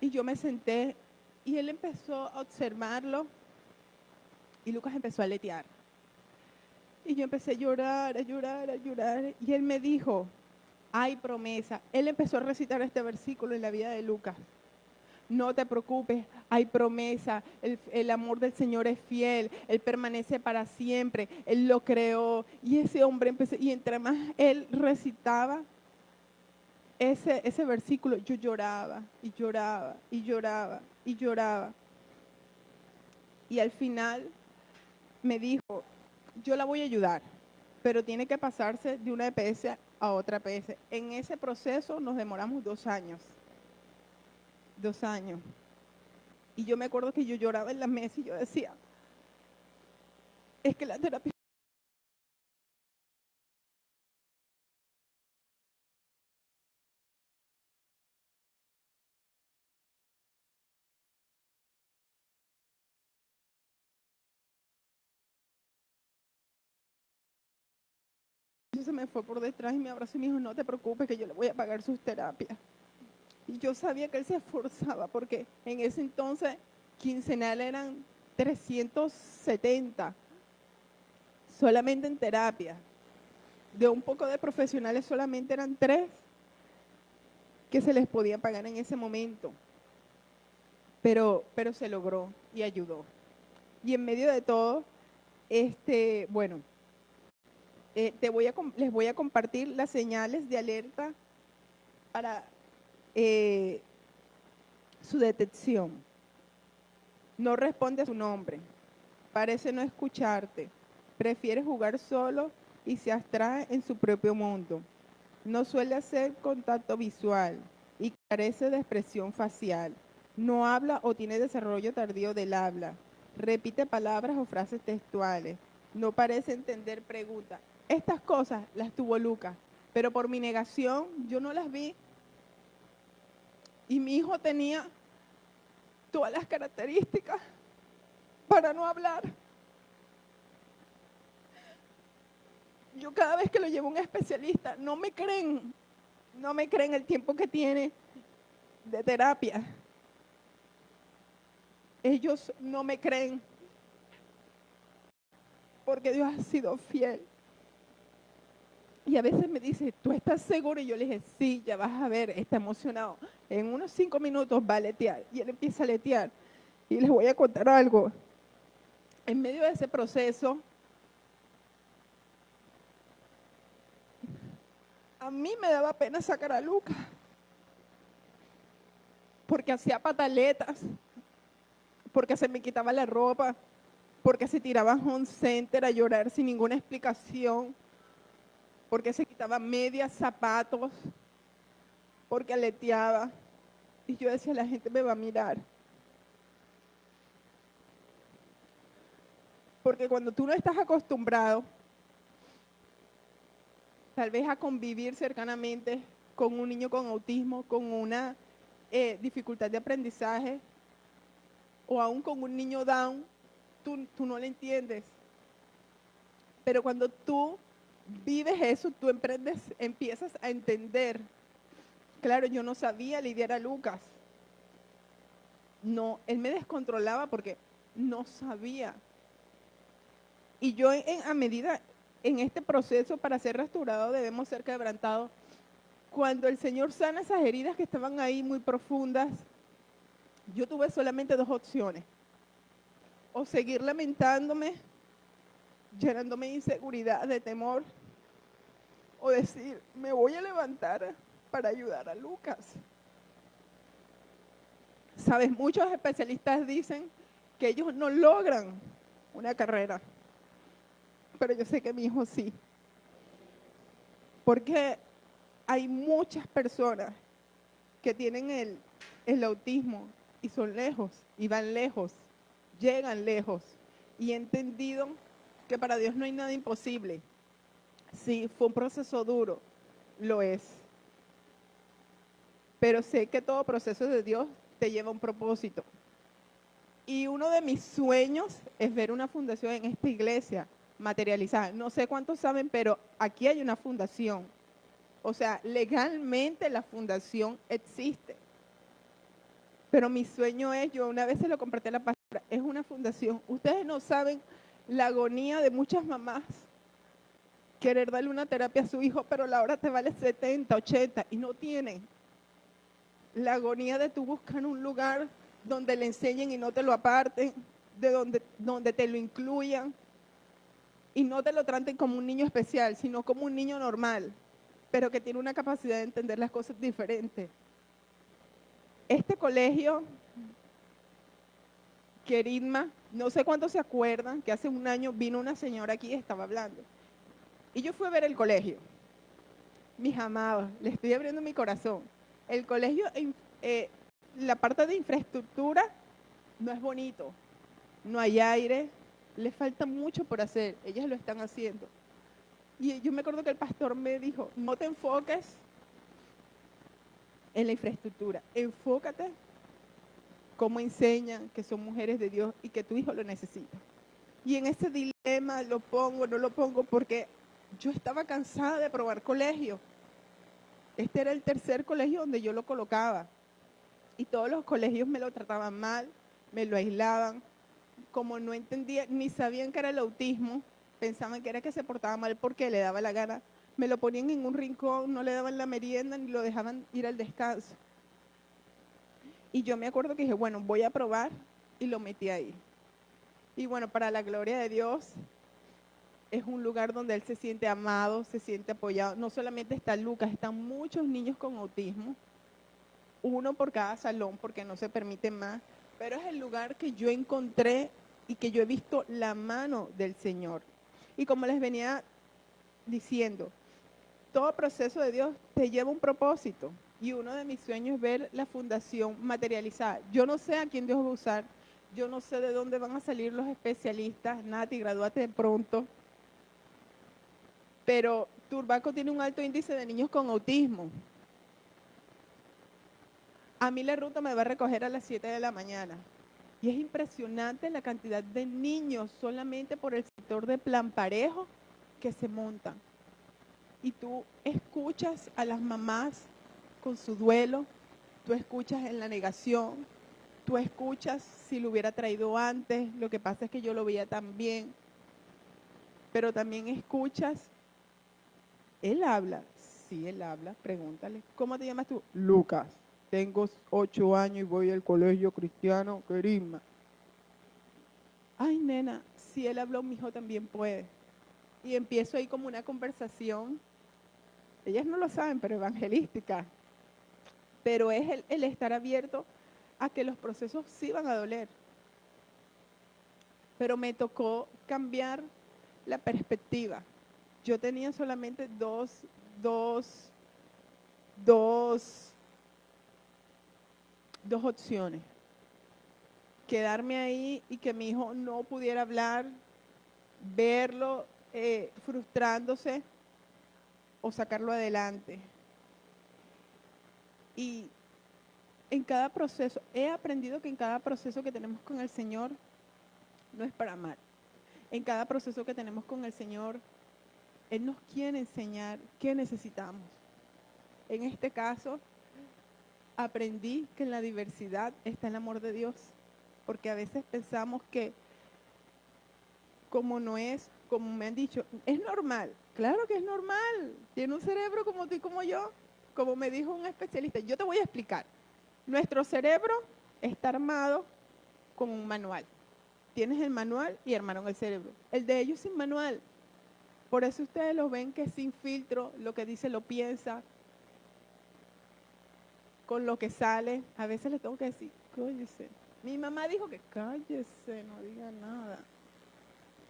Y yo me senté y él empezó a observarlo y Lucas empezó a aletear. Y yo empecé a llorar, a llorar, a llorar. Y él me dijo, hay promesa. Él empezó a recitar este versículo en la vida de Lucas. No te preocupes, hay promesa, el amor del Señor es fiel, Él permanece para siempre, Él lo creó. Y ese hombre empezó, y entre más él recitaba ese versículo, yo lloraba, y lloraba, y lloraba, y lloraba. Y al final me dijo, yo la voy a ayudar, pero tiene que pasarse de una EPS a otra EPS. En ese proceso nos demoramos 2 años. 2 años. Y yo me acuerdo que yo lloraba en la mesa y yo decía, es que la terapia Ella se me fue por detrás y me abrazó y me dijo, no te preocupes que yo le voy a pagar sus terapias. Y yo sabía que él se esforzaba porque en ese entonces quincenal eran 370 solamente en terapia. De un poco de profesionales solamente eran 3 que se les podía pagar en ese momento. Pero se logró y ayudó. Y en medio de todo, bueno, les voy a compartir las señales de alerta para su detección. No responde a su nombre, parece no escucharte, prefiere jugar solo y se abstrae en su propio mundo. No suele hacer contacto visual y carece de expresión facial. No habla o tiene desarrollo tardío del habla. Repite palabras o frases textuales. No parece entender preguntas. Estas cosas las tuvo Lucas, pero por mi negación yo no las vi. Y mi hijo tenía todas las características para no hablar. Yo cada vez que lo llevo a un especialista, no me creen el tiempo que tiene de terapia. Ellos no me creen porque Dios ha sido fiel. Y a veces me dice, ¿tú estás seguro? Y yo le dije, sí, ya vas a ver, está emocionado. En unos 5 minutos va a letear. Y él empieza a letear. Y les voy a contar algo. En medio de ese proceso, a mí me daba pena sacar a Lucas. Porque hacía pataletas, porque se me quitaba la ropa, porque se tiraba a home center a llorar sin ninguna explicación, porque se quitaba medias, zapatos, porque aleteaba. Y yo decía, la gente me va a mirar. Porque cuando tú no estás acostumbrado, tal vez a convivir cercanamente con un niño con autismo, con una dificultad de aprendizaje, o aún con un niño down, tú no le entiendes. Pero cuando tú vives eso, tú empiezas a entender. Claro, yo no sabía lidiar a Lucas. No, él me descontrolaba porque no sabía. Y yo a medida, en este proceso para ser restaurado debemos ser quebrantados. Cuando el Señor sana esas heridas que estaban ahí muy profundas, yo tuve solamente 2 opciones. O seguir lamentándome, llenándome de inseguridad, de temor, o decir, me voy a levantar para ayudar a Lucas. Sabes, muchos especialistas dicen que ellos no logran una carrera, pero yo sé que mi hijo sí. Porque hay muchas personas que tienen el autismo y son lejos, y van lejos, llegan lejos, y he entendido que para Dios no hay nada imposible. Sí, fue un proceso duro, lo es. Pero sé que todo proceso de Dios te lleva a un propósito. Y uno de mis sueños es ver una fundación en esta iglesia materializada. No sé cuántos saben, pero aquí hay una fundación. O sea, legalmente la fundación existe. Pero mi sueño es, yo una vez se lo compartí a la pastora, es una fundación. Ustedes no saben la agonía de muchas mamás querer darle una terapia a su hijo, pero la hora te vale 70, 80 y no tienen. La agonía de tú buscar un lugar donde le enseñen y no te lo aparten, de donde te lo incluyan y no te lo traten como un niño especial, sino como un niño normal, pero que tiene una capacidad de entender las cosas diferentes. Este colegio, Queridma, no sé cuántos se acuerdan que hace un año vino una señora aquí y estaba hablando. Y yo fui a ver el colegio. Mis amados, les estoy abriendo mi corazón. El colegio, la parte de infraestructura no es bonito, no hay aire, le falta mucho por hacer, ellas lo están haciendo. Y yo me acuerdo que el pastor me dijo, no te enfoques en la infraestructura, enfócate cómo enseñan que son mujeres de Dios y que tu hijo lo necesita. Y en ese dilema lo pongo, no lo pongo, porque yo estaba cansada de probar colegio. Este era el tercer colegio donde yo lo colocaba. Y todos los colegios me lo trataban mal, me lo aislaban. Como no entendía, ni sabían que era el autismo, pensaban que era que se portaba mal porque le daba la gana. Me lo ponían en un rincón, no le daban la merienda ni lo dejaban ir al descanso. Y yo me acuerdo que dije, bueno, voy a probar y lo metí ahí. Y bueno, para la gloria de Dios, es un lugar donde él se siente amado, se siente apoyado. No solamente está Lucas, están muchos niños con autismo, uno por cada salón porque no se permite más, pero es el lugar que yo encontré y que yo he visto la mano del Señor. Y como les venía diciendo, todo proceso de Dios te lleva un propósito. Y uno de mis sueños es ver la fundación materializada. Yo no sé a quién Dios va a usar, yo no sé de dónde van a salir los especialistas. Nati, gradúate de pronto. Pero Turbaco tiene un alto índice de niños con autismo. A mí la ruta me va a recoger a las 7 de la mañana. Y es impresionante la cantidad de niños solamente por el sector de Plan Parejo que se montan. Y tú escuchas a las mamás con su duelo, tú escuchas en la negación, tú escuchas si lo hubiera traído antes, lo que pasa es que yo lo veía tan bien, pero también escuchas, él habla, sí, él habla, pregúntale, ¿cómo te llamas tú? Lucas, tengo 8 años y voy al colegio cristiano Querigma. Ay, nena, si él habló, mi hijo también puede. Y empiezo ahí como una conversación, ellas no lo saben, pero evangelística, pero es el estar abierto a que los procesos sí van a doler. Pero me tocó cambiar la perspectiva. Yo tenía solamente dos, dos, dos opciones. Quedarme ahí y que mi hijo no pudiera hablar, verlo frustrándose o sacarlo adelante. Y en cada proceso, he aprendido que en cada proceso que tenemos con el Señor, no es para mal. En cada proceso que tenemos con el Señor, Él nos quiere enseñar qué necesitamos. En este caso, aprendí que en la diversidad está el amor de Dios, porque a veces pensamos que como no es, como me han dicho, es normal. Claro que es normal, tiene un cerebro como tú y como yo, como me dijo un especialista. Yo te voy a explicar. Nuestro cerebro está armado con un manual. Tienes el manual y armaron el cerebro. El de ellos sin manual. Por eso ustedes lo ven que sin filtro, lo que dice lo piensa, con lo que sale. A veces le tengo que decir, cállese. Mi mamá dijo que cállese, no diga nada.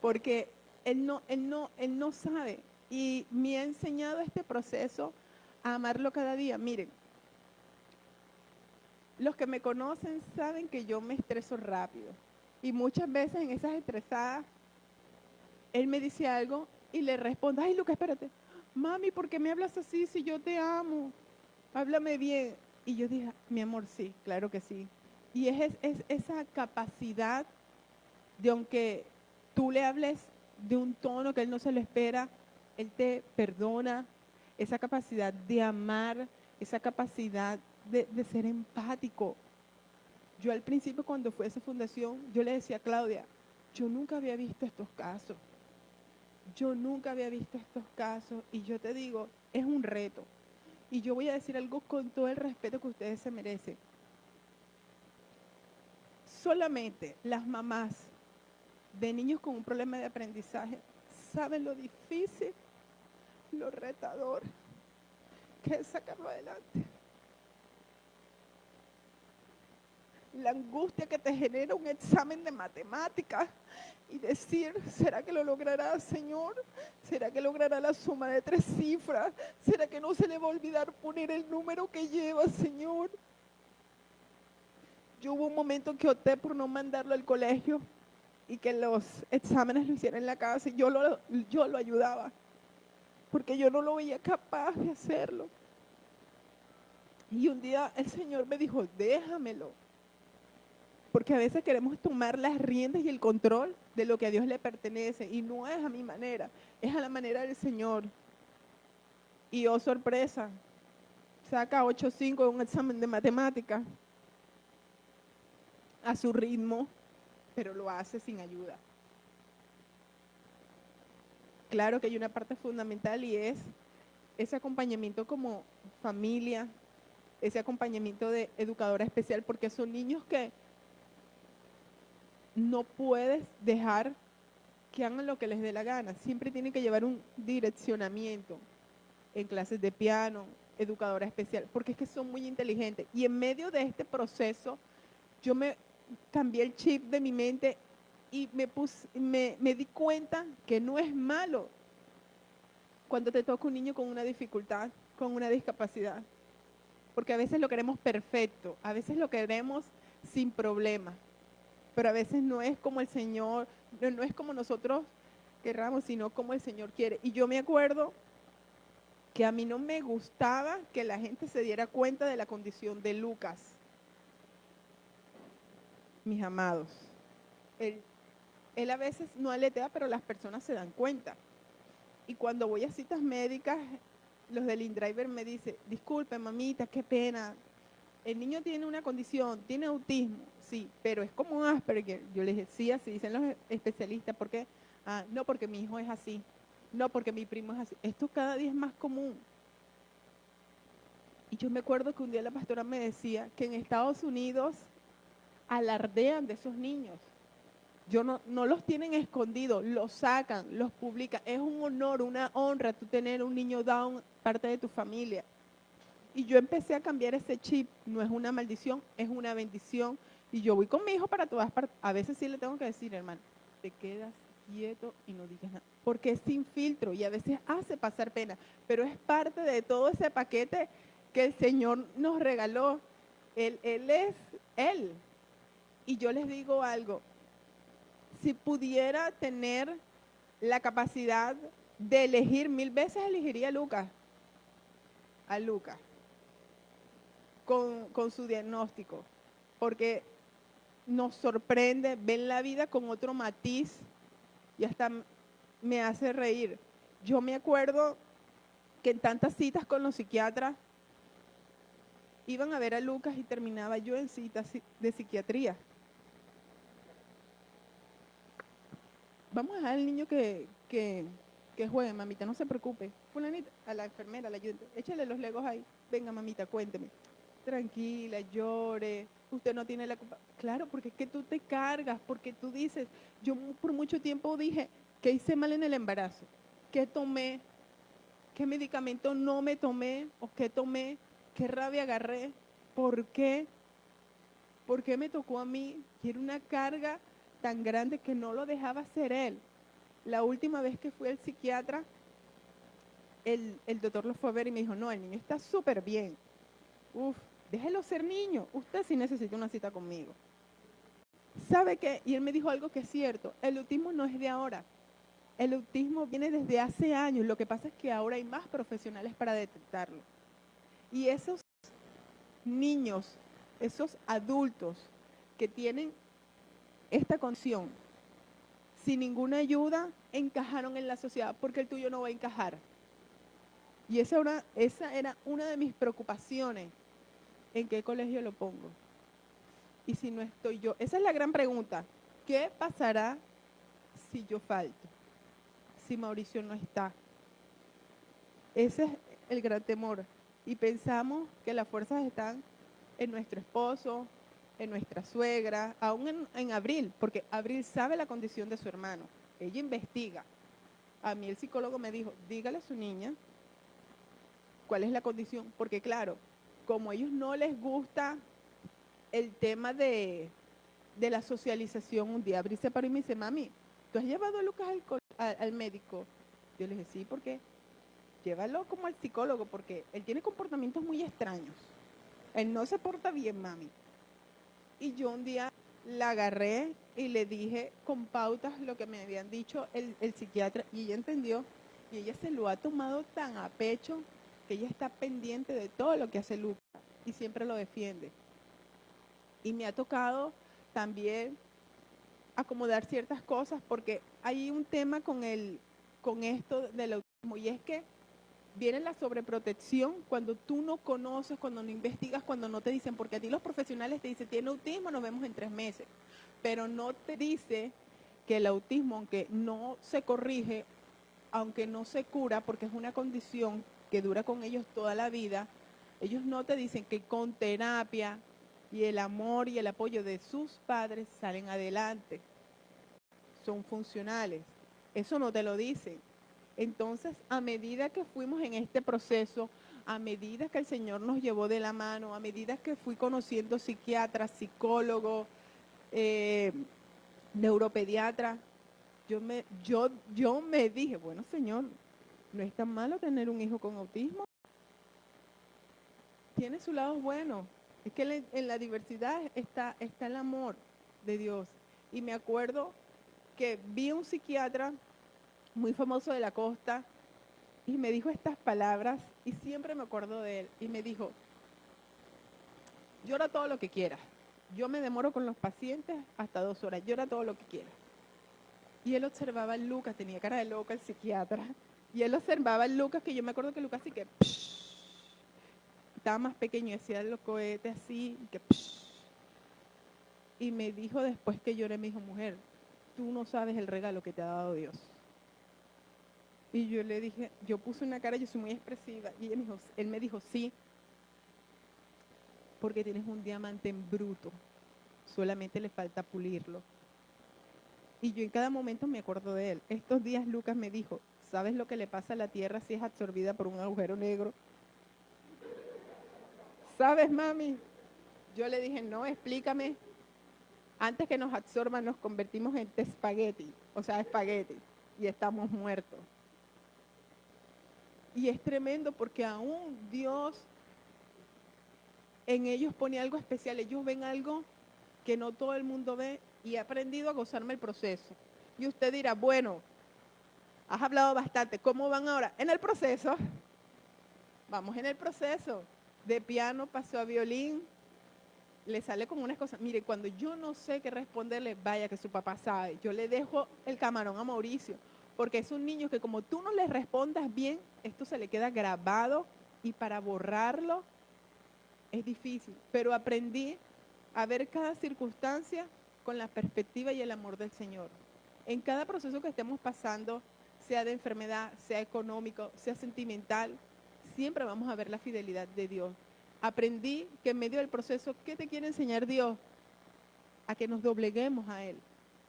Porque él no sabe. Y me ha enseñado este proceso a amarlo cada día. Miren, los que me conocen saben que yo me estreso rápido. Y muchas veces en esas estresadas, él me dice algo y le respondo, ay, Lucas, espérate. Mami, ¿por qué me hablas así si yo te amo? Háblame bien. Y yo dije, mi amor, sí, claro que sí. Y es esa capacidad de, aunque tú le hables de un tono que él no se lo espera, él te perdona, esa capacidad de amar, esa capacidad de ser empático. Yo al principio cuando fue a esa fundación, yo le decía a Claudia, yo nunca había visto estos casos. Yo nunca había visto estos casos y yo te digo, es un reto. Y yo voy a decir algo con todo el respeto que ustedes se merecen. Solamente las mamás de niños con un problema de aprendizaje saben lo difícil, lo retador que es sacarlo adelante. La angustia que te genera un examen de matemáticas y decir, ¿será que lo logrará, Señor? ¿Será que logrará la suma de 3 cifras? ¿Será que no se le va a olvidar poner el número que lleva, Señor? Yo hubo un momento que opté por no mandarlo al colegio y que los exámenes lo hiciera en la casa y yo lo ayudaba, porque yo no lo veía capaz de hacerlo. Y un día el Señor me dijo, déjamelo, porque a veces queremos tomar las riendas y el control de lo que a Dios le pertenece, y no es a mi manera, es a la manera del Señor. Y oh sorpresa, saca 8.5 en un examen de matemáticas a su ritmo, pero lo hace sin ayuda. Claro que hay una parte fundamental y es ese acompañamiento como familia, ese acompañamiento de educadora especial, porque son niños que no puedes dejar que hagan lo que les dé la gana. Siempre tienen que llevar un direccionamiento en clases de piano, educadora especial, porque es que son muy inteligentes. Y en medio de este proceso, yo me cambié el chip de mi mente y me di cuenta que no es malo cuando te toca un niño con una dificultad, con una discapacidad. Porque a veces lo queremos perfecto, a veces lo queremos sin problema, pero a veces no es como el Señor, no es como nosotros querramos, sino como el Señor quiere. Y yo me acuerdo que a mí no me gustaba que la gente se diera cuenta de la condición de Lucas, mis amados. Él a veces no aletea, pero las personas se dan cuenta. Y cuando voy a citas médicas, los del InDriver me dicen, disculpe mamita, qué pena, el niño tiene una condición, tiene autismo, sí, pero es como Asperger. Yo les decía, sí, así dicen los especialistas, ¿por qué? Ah, no, porque mi hijo es así, no, porque mi primo es así. Esto cada día es más común. Y yo me acuerdo que un día la pastora me decía que en Estados Unidos alardean de esos niños. No los tienen escondidos, los sacan, los publican. Es un honor, una honra tú tener un niño Down parte de tu familia. Y yo empecé a cambiar ese chip. No es una maldición, es una bendición. Y yo voy con mi hijo para todas partes. A veces sí le tengo que decir, hermano, te quedas quieto y no digas nada. Porque es sin filtro y a veces hace pasar pena. Pero es parte de todo ese paquete que el Señor nos regaló. Él es Él. Y yo les digo algo, si pudiera tener la capacidad de elegir 1000 veces, elegiría a Lucas, con su diagnóstico, porque nos sorprende, ven la vida con otro matiz y hasta me hace reír. Yo me acuerdo que en tantas citas con los psiquiatras, iban a ver a Lucas y terminaba yo en citas de psiquiatría. Vamos a dejar al niño que juegue, mamita, no se preocupe. Fulanita, a la enfermera, a la ayudante, échale los legos ahí. Venga, mamita, cuénteme. Tranquila, llore, usted no tiene la culpa. Claro, porque es que tú te cargas, porque tú dices, yo por mucho tiempo dije, ¿qué hice mal en el embarazo? ¿Qué tomé? ¿Qué medicamento no me tomé? ¿O qué tomé? ¿Qué rabia agarré? ¿Por qué? ¿Por qué me tocó a mí? Y era una carga tan grande que no lo dejaba ser él. La última vez que fui al psiquiatra, el doctor lo fue a ver y me dijo, no, el niño está súper bien. Uf, déjelo ser niño. Usted sí necesita una cita conmigo. ¿Sabe qué? Y él me dijo algo que es cierto. El autismo no es de ahora. El autismo viene desde hace años. Lo que pasa es que ahora hay más profesionales para detectarlo. Y esos niños, esos adultos que tienen esta condición, sin ninguna ayuda, encajaron en la sociedad, porque el tuyo no va a encajar. Y esa era una de mis preocupaciones, ¿en qué colegio lo pongo? Y si no estoy yo, esa es la gran pregunta, ¿qué pasará si yo falto? Si Mauricio no está. Ese es el gran temor. Y pensamos que las fuerzas están en nuestro esposo, en nuestra suegra, aún en Abril, porque Abril sabe la condición de su hermano. Ella investiga. A mí el psicólogo me dijo, dígale a su niña cuál es la condición, porque claro, como a ellos no les gusta el tema de la socialización, un día Abril se paró y me dice, mami, ¿tú has llevado a Lucas al médico? Yo le dije, sí, ¿por qué? Llévalo como al psicólogo, porque él tiene comportamientos muy extraños. Él no se porta bien, mami. Y yo un día la agarré y le dije con pautas lo que me habían dicho el psiquiatra, y ella entendió, y ella se lo ha tomado tan a pecho que ella está pendiente de todo lo que hace Lucas y siempre lo defiende. Y me ha tocado también acomodar ciertas cosas, porque hay un tema con esto del autismo, y es que viene la sobreprotección cuando tú no conoces, cuando no investigas, cuando no te dicen, porque a ti los profesionales te dicen, tiene autismo, nos vemos en 3 meses, pero no te dice que el autismo, aunque no se corrige, aunque no se cura, porque es una condición que dura con ellos toda la vida, ellos no te dicen que con terapia y el amor y el apoyo de sus padres salen adelante, son funcionales. Eso no te lo dicen. Entonces, a medida que fuimos en este proceso, a medida que el Señor nos llevó de la mano, a medida que fui conociendo psiquiatras, psicólogos, eh, neuropediatras, yo me dije, bueno, Señor, no es tan malo tener un hijo con autismo, tiene su lado bueno. Es que en la diversidad está el amor de Dios. Y me acuerdo que vi un psiquiatra muy famoso de la costa y me dijo estas palabras y siempre me acuerdo de él. Y me dijo, llora todo lo que quieras. Yo me demoro con los pacientes hasta 2 horas, llora todo lo que quieras. Y él observaba a Lucas, tenía cara de loca el psiquiatra, y él observaba a Lucas, que yo me acuerdo que Lucas sí que estaba más pequeño, decía los cohetes así, y me dijo después que lloré, me dijo, mujer, tú no sabes el regalo que te ha dado Dios. Y yo le dije, yo puse una cara, yo soy muy expresiva, y él me dijo, sí, porque tienes un diamante en bruto, solamente le falta pulirlo. Y yo en cada momento me acuerdo de él. Estos días Lucas me dijo, ¿sabes lo que le pasa a la Tierra si es absorbida por un agujero negro? ¿Sabes, mami? Yo le dije, no, explícame. Antes que nos absorban, nos convertimos en espagueti, o sea, espagueti, y estamos muertos. Y es tremendo porque aún Dios en ellos pone algo especial, ellos ven algo que no todo el mundo ve y he aprendido a gozarme el proceso. Y usted dirá, bueno, has hablado bastante, ¿cómo van ahora? En el proceso, vamos en el proceso. De piano pasó a violín, le sale como unas cosas. Mire, cuando yo no sé qué responderle, vaya que su papá sabe. Yo le dejo el camarón a Mauricio, porque es un niño que como tú no le respondas bien, esto se le queda grabado y para borrarlo es difícil. Pero aprendí a ver cada circunstancia con la perspectiva y el amor del Señor. En cada proceso que estemos pasando, sea de enfermedad, sea económico, sea sentimental, siempre vamos a ver la fidelidad de Dios. Aprendí que en medio del proceso, ¿qué te quiere enseñar Dios? A que nos dobleguemos a Él.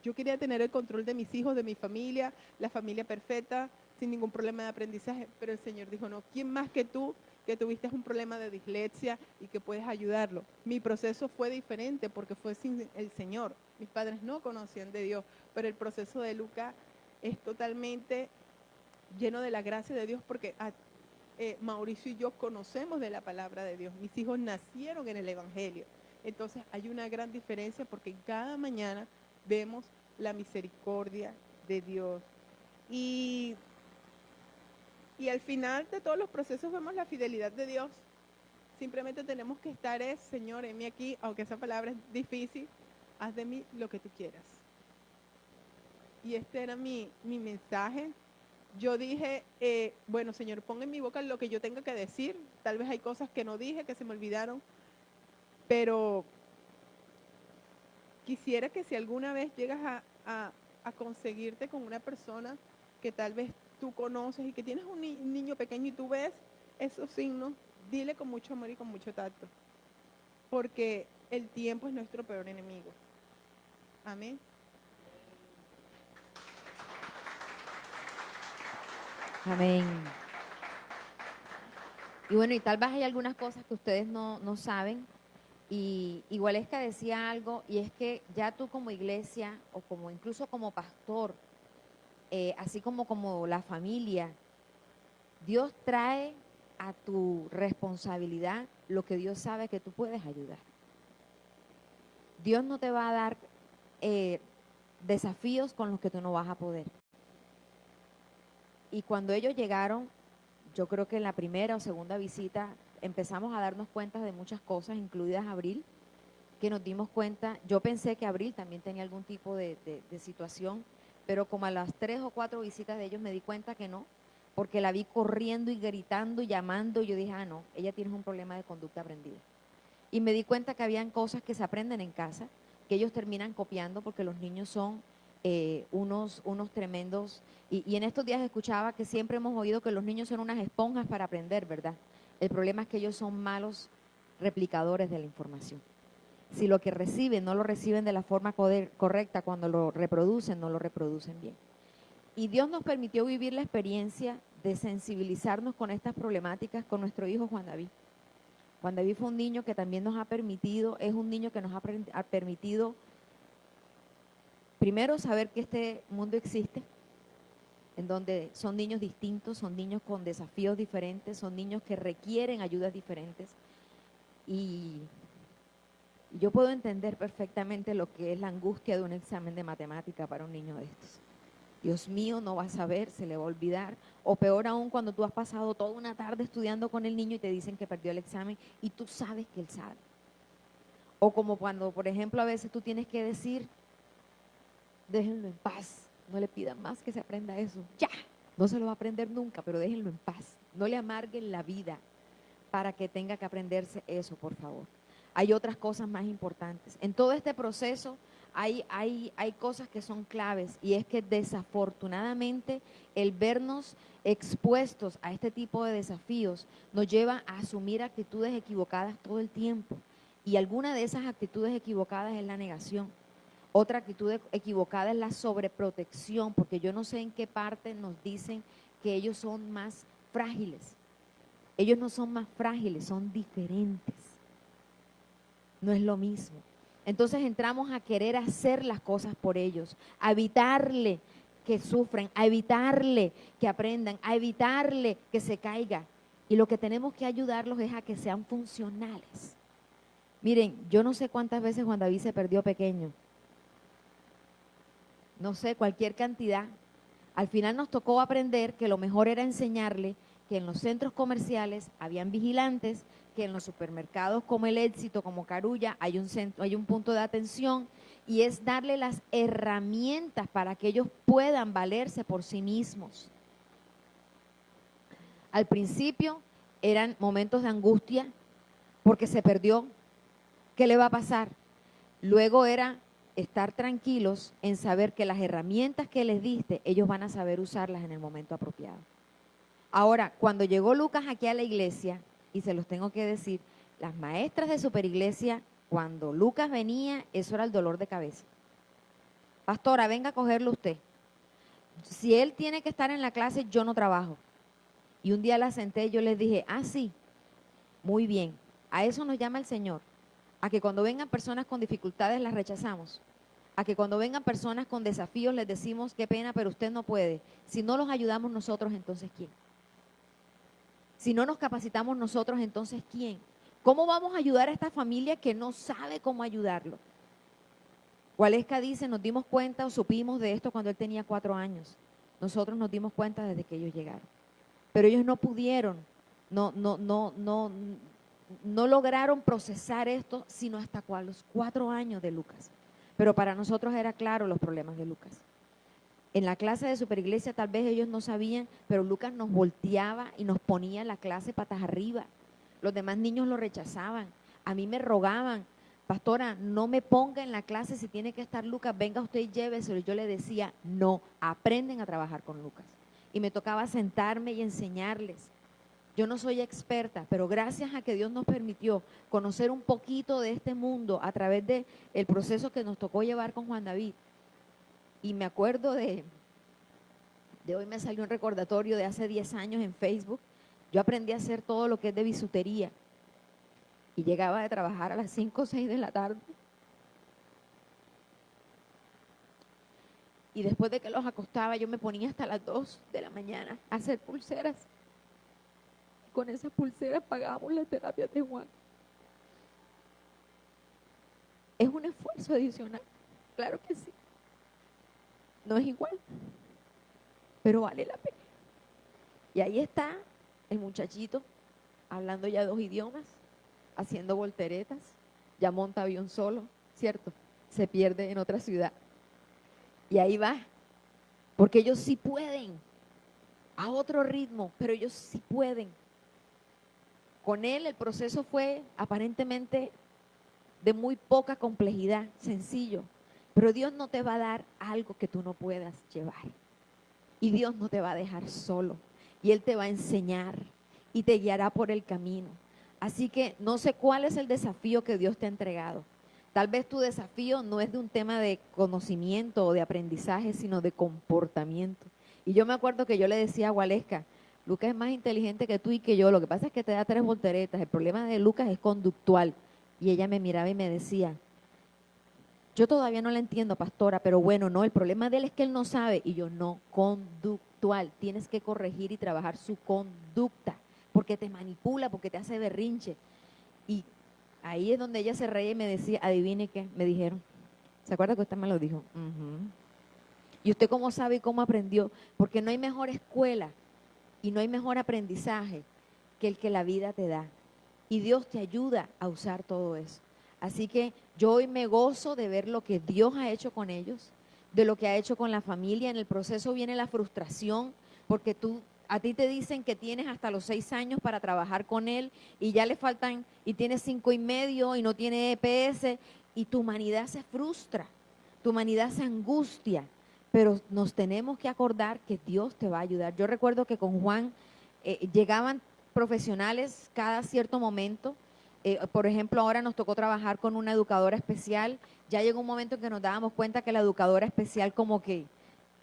Yo quería tener el control de mis hijos, de mi familia, la familia perfecta, sin ningún problema de aprendizaje, pero el Señor dijo, no, ¿quién más que tú que tuviste un problema de dislexia y que puedes ayudarlo? Mi proceso fue diferente porque fue sin el Señor. Mis padres no conocían de Dios, pero el proceso de Lucas es totalmente lleno de la gracia de Dios porque Mauricio y yo conocemos de la palabra de Dios. Mis hijos nacieron en el Evangelio. Entonces hay una gran diferencia porque cada mañana vemos la misericordia de Dios. Y, y al final de todos los procesos vemos la fidelidad de Dios. Simplemente tenemos que estar, Señor, en mí aquí, aunque esa palabra es difícil, haz de mí lo que tú quieras. Y este era mi mensaje. Yo dije, bueno, Señor, pon en mi boca lo que yo tenga que decir. Tal vez hay cosas que no dije, que se me olvidaron, pero quisiera que si alguna vez llegas a conseguirte con una persona que tal vez tú conoces y que tienes un niño pequeño y tú ves esos signos, dile con mucho amor y con mucho tacto, porque el tiempo es nuestro peor enemigo. Amén. Amén. Y bueno, y tal vez hay algunas cosas que ustedes no saben. Y igual es que decía algo, y es que ya tú como iglesia o como incluso como pastor, así como la familia, Dios trae a tu responsabilidad lo que Dios sabe que tú puedes ayudar. Dios no te va a dar desafíos con los que tú no vas a poder. Y cuando ellos llegaron, yo creo que en la primera o segunda visita empezamos a darnos cuenta de muchas cosas, incluidas Abril. que nos dimos cuenta, yo pensé que Abril también tenía algún tipo de situación, pero como a las 3 o 4 visitas de ellos me di cuenta que no, porque la vi corriendo y gritando y llamando, y yo dije, ah, no, ella tiene un problema de conducta aprendida. Y me di cuenta que habían cosas que se aprenden en casa, que ellos terminan copiando porque los niños son unos tremendos, y en estos días escuchaba que siempre hemos oído que los niños son unas esponjas para aprender, ¿verdad? El problema es que ellos son malos replicadores de la información. Si lo que reciben no lo reciben de la forma correcta, cuando lo reproducen, no lo reproducen bien. Y Dios nos permitió vivir la experiencia de sensibilizarnos con estas problemáticas con nuestro hijo Juan David. Juan David fue un niño que también nos ha permitido, es un niño que nos ha permitido, primero, saber que este mundo existe, en donde son niños distintos, son niños con desafíos diferentes, son niños que requieren ayudas diferentes. Y yo puedo entender perfectamente lo que es la angustia de un examen de matemática para un niño de estos. Dios mío, no va a saber, se le va a olvidar. O peor aún, cuando tú has pasado toda una tarde estudiando con el niño y te dicen que perdió el examen y tú sabes que él sabe. O como cuando, por ejemplo, a veces tú tienes que decir, déjenlo en paz, no le pidan más que se aprenda eso. Ya, no se lo va a aprender nunca, pero déjenlo en paz. No le amarguen la vida para que tenga que aprenderse eso, por favor. Hay otras cosas más importantes. En todo este proceso hay cosas que son claves, y es que desafortunadamente el vernos expuestos a este tipo de desafíos nos lleva a asumir actitudes equivocadas todo el tiempo. Y alguna de esas actitudes equivocadas es la negación. Otra actitud equivocada es la sobreprotección, porque yo no sé en qué parte nos dicen que ellos son más frágiles. Ellos no son más frágiles, son diferentes. No es lo mismo. Entonces entramos a querer hacer las cosas por ellos, a evitarle que sufran, a evitarle que aprendan, a evitarle que se caiga. Y lo que tenemos que ayudarlos es a que sean funcionales. Miren, yo no sé cuántas veces Juan David se perdió pequeño. No sé, cualquier cantidad. Al final nos tocó aprender que lo mejor era enseñarle que en los centros comerciales habían vigilantes, que en los supermercados como El Éxito, como Carulla, hay un punto de atención, y es darle las herramientas para que ellos puedan valerse por sí mismos. Al principio eran momentos de angustia porque se perdió. ¿Qué le va a pasar? Luego era estar tranquilos en saber que las herramientas que les diste, ellos van a saber usarlas en el momento apropiado. Ahora, cuando llegó Lucas aquí a la iglesia, y se los tengo que decir, las maestras de superiglesia, cuando Lucas venía, eso era el dolor de cabeza. Pastora, venga a cogerlo usted. Si él tiene que estar en la clase, yo no trabajo. Y un día la senté y yo les dije, ah, sí, muy bien, a eso nos llama el Señor. A que cuando vengan personas con dificultades las rechazamos. A que cuando vengan personas con desafíos les decimos, qué pena, pero usted no puede. Si no los ayudamos nosotros, entonces ¿quién? Si no nos capacitamos nosotros, entonces ¿quién? ¿Cómo vamos a ayudar a esta familia que no sabe cómo ayudarlo? Waleska dice, nos dimos cuenta o supimos de esto cuando él tenía 4 años. Nosotros nos dimos cuenta desde que ellos llegaron. Pero ellos no pudieron, no lograron procesar esto sino hasta los 4 años de Lucas. Pero para nosotros era claro los problemas de Lucas. En la clase de superiglesia tal vez ellos no sabían, pero Lucas nos volteaba y nos ponía la clase patas arriba. Los demás niños lo rechazaban. A mí me rogaban, pastora, no me ponga en la clase si tiene que estar Lucas, venga usted y lléveselo. Yo le decía, no, aprenden a trabajar con Lucas. Y me tocaba sentarme y enseñarles. Yo no soy experta, pero gracias a que Dios nos permitió conocer un poquito de este mundo a través del proceso que nos tocó llevar con Juan David. Y me acuerdo de hoy me salió un recordatorio de hace 10 años en Facebook. Yo aprendí a hacer todo lo que es de bisutería. Y llegaba de trabajar a las 5 o 6 de la tarde. Y después de que los acostaba, yo me ponía hasta las 2 de la mañana a hacer pulseras. Con esas pulseras pagábamos las terapias de Juan. Es un esfuerzo adicional, claro que sí. No es igual, pero vale la pena. Y ahí está el muchachito, hablando ya 2 idiomas, haciendo volteretas, ya monta avión solo, ¿cierto? Se pierde en otra ciudad. Y ahí va, porque ellos sí pueden, a otro ritmo, pero ellos sí pueden. Con él el proceso fue aparentemente de muy poca complejidad, sencillo, pero Dios no te va a dar algo que tú no puedas llevar. Y Dios no te va a dejar solo. Y Él te va a enseñar y te guiará por el camino. Así que no sé cuál es el desafío que Dios te ha entregado. Tal vez tu desafío no es de un tema de conocimiento o de aprendizaje, sino de comportamiento. Y yo me acuerdo que yo le decía a Waleska, Lucas es más inteligente que tú y que yo, lo que pasa es que te da 3 volteretas, el problema de Lucas es conductual. Y ella me miraba y me decía, yo todavía no la entiendo, pastora, pero bueno, no, el problema de él es que él no sabe. Y yo, no, conductual, tienes que corregir y trabajar su conducta, porque te manipula, porque te hace berrinche. Y ahí es donde ella se reía y me decía, adivine qué, me dijeron. ¿Se acuerda que usted me lo dijo? ¿Y usted cómo sabe y cómo aprendió? Porque no hay mejor escuela y no hay mejor aprendizaje que el que la vida te da. Y Dios te ayuda a usar todo eso. Así que yo hoy me gozo de ver lo que Dios ha hecho con ellos, de lo que ha hecho con la familia. En el proceso viene la frustración, porque a ti te dicen que tienes hasta los 6 años para trabajar con él y ya le faltan, y tienes 5 y medio y no tiene EPS, y tu humanidad se frustra, tu humanidad se angustia, pero nos tenemos que acordar que Dios te va a ayudar. Yo recuerdo que con Juan llegaban profesionales cada cierto momento. Por ejemplo, ahora nos tocó trabajar con una educadora especial. Ya llegó un momento en que nos dábamos cuenta que la educadora especial como que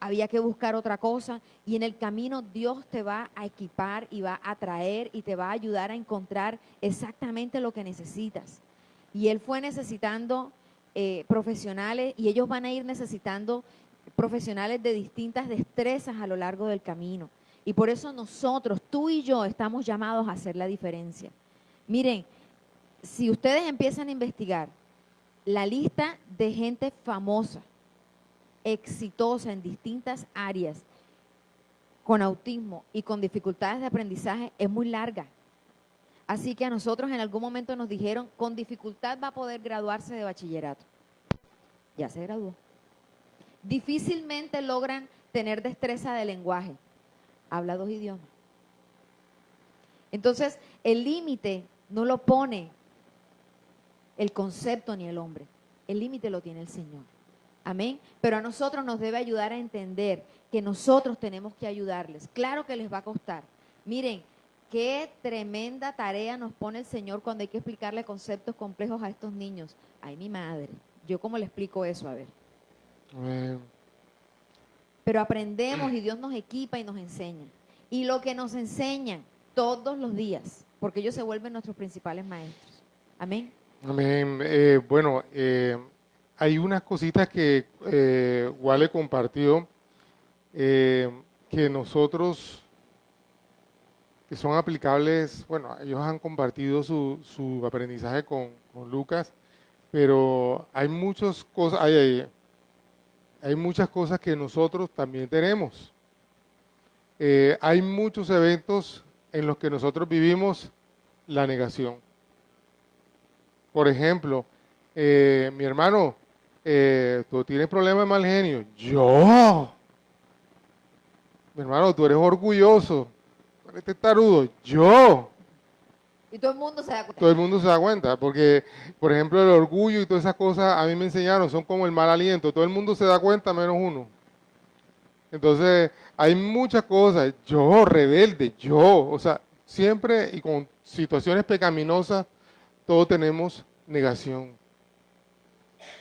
había que buscar otra cosa, y en el camino Dios te va a equipar y va a traer y te va a ayudar a encontrar exactamente lo que necesitas. Y Él fue necesitando profesionales, y ellos van a ir necesitando profesionales de distintas destrezas a lo largo del camino. Y por eso nosotros, tú y yo, estamos llamados a hacer la diferencia. Miren, si ustedes empiezan a investigar la lista de gente famosa, exitosa en distintas áreas, con autismo y con dificultades de aprendizaje, es muy larga. Así que a nosotros en algún momento nos dijeron, con dificultad va a poder graduarse de bachillerato. Ya se graduó. Difícilmente logran tener destreza de lenguaje. Habla 2 idiomas. Entonces, el límite no lo pone el concepto ni el hombre. El límite lo tiene el Señor. Amén. Pero a nosotros nos debe ayudar a entender que nosotros tenemos que ayudarles. Claro que les va a costar. Miren, qué tremenda tarea nos pone el Señor cuando hay que explicarle conceptos complejos a estos niños. Ay, mi madre, ¿yo cómo le explico eso? A ver. Pero aprendemos y Dios nos equipa y nos enseña. Y lo que nos enseñan todos los días, porque ellos se vuelven nuestros principales maestros. Amén. Amén. Bueno, hay unas cositas que Wale compartió que nosotros, que son aplicables, bueno, ellos han compartido su aprendizaje con Lucas, pero hay muchas cosas, hay muchas cosas que nosotros también tenemos. Hay muchos eventos en los que nosotros vivimos la negación. Por ejemplo, mi hermano, tú tienes problemas de mal genio. Yo. Mi hermano, tú eres orgulloso. Tú eres testarudo. Yo. Y todo el mundo se da cuenta. Todo el mundo se da cuenta, porque, por ejemplo, el orgullo y todas esas cosas a mí me enseñaron, son como el mal aliento. Todo el mundo se da cuenta menos uno. Entonces, hay muchas cosas. Yo, rebelde, yo. O sea, siempre y con situaciones pecaminosas, todos tenemos negación.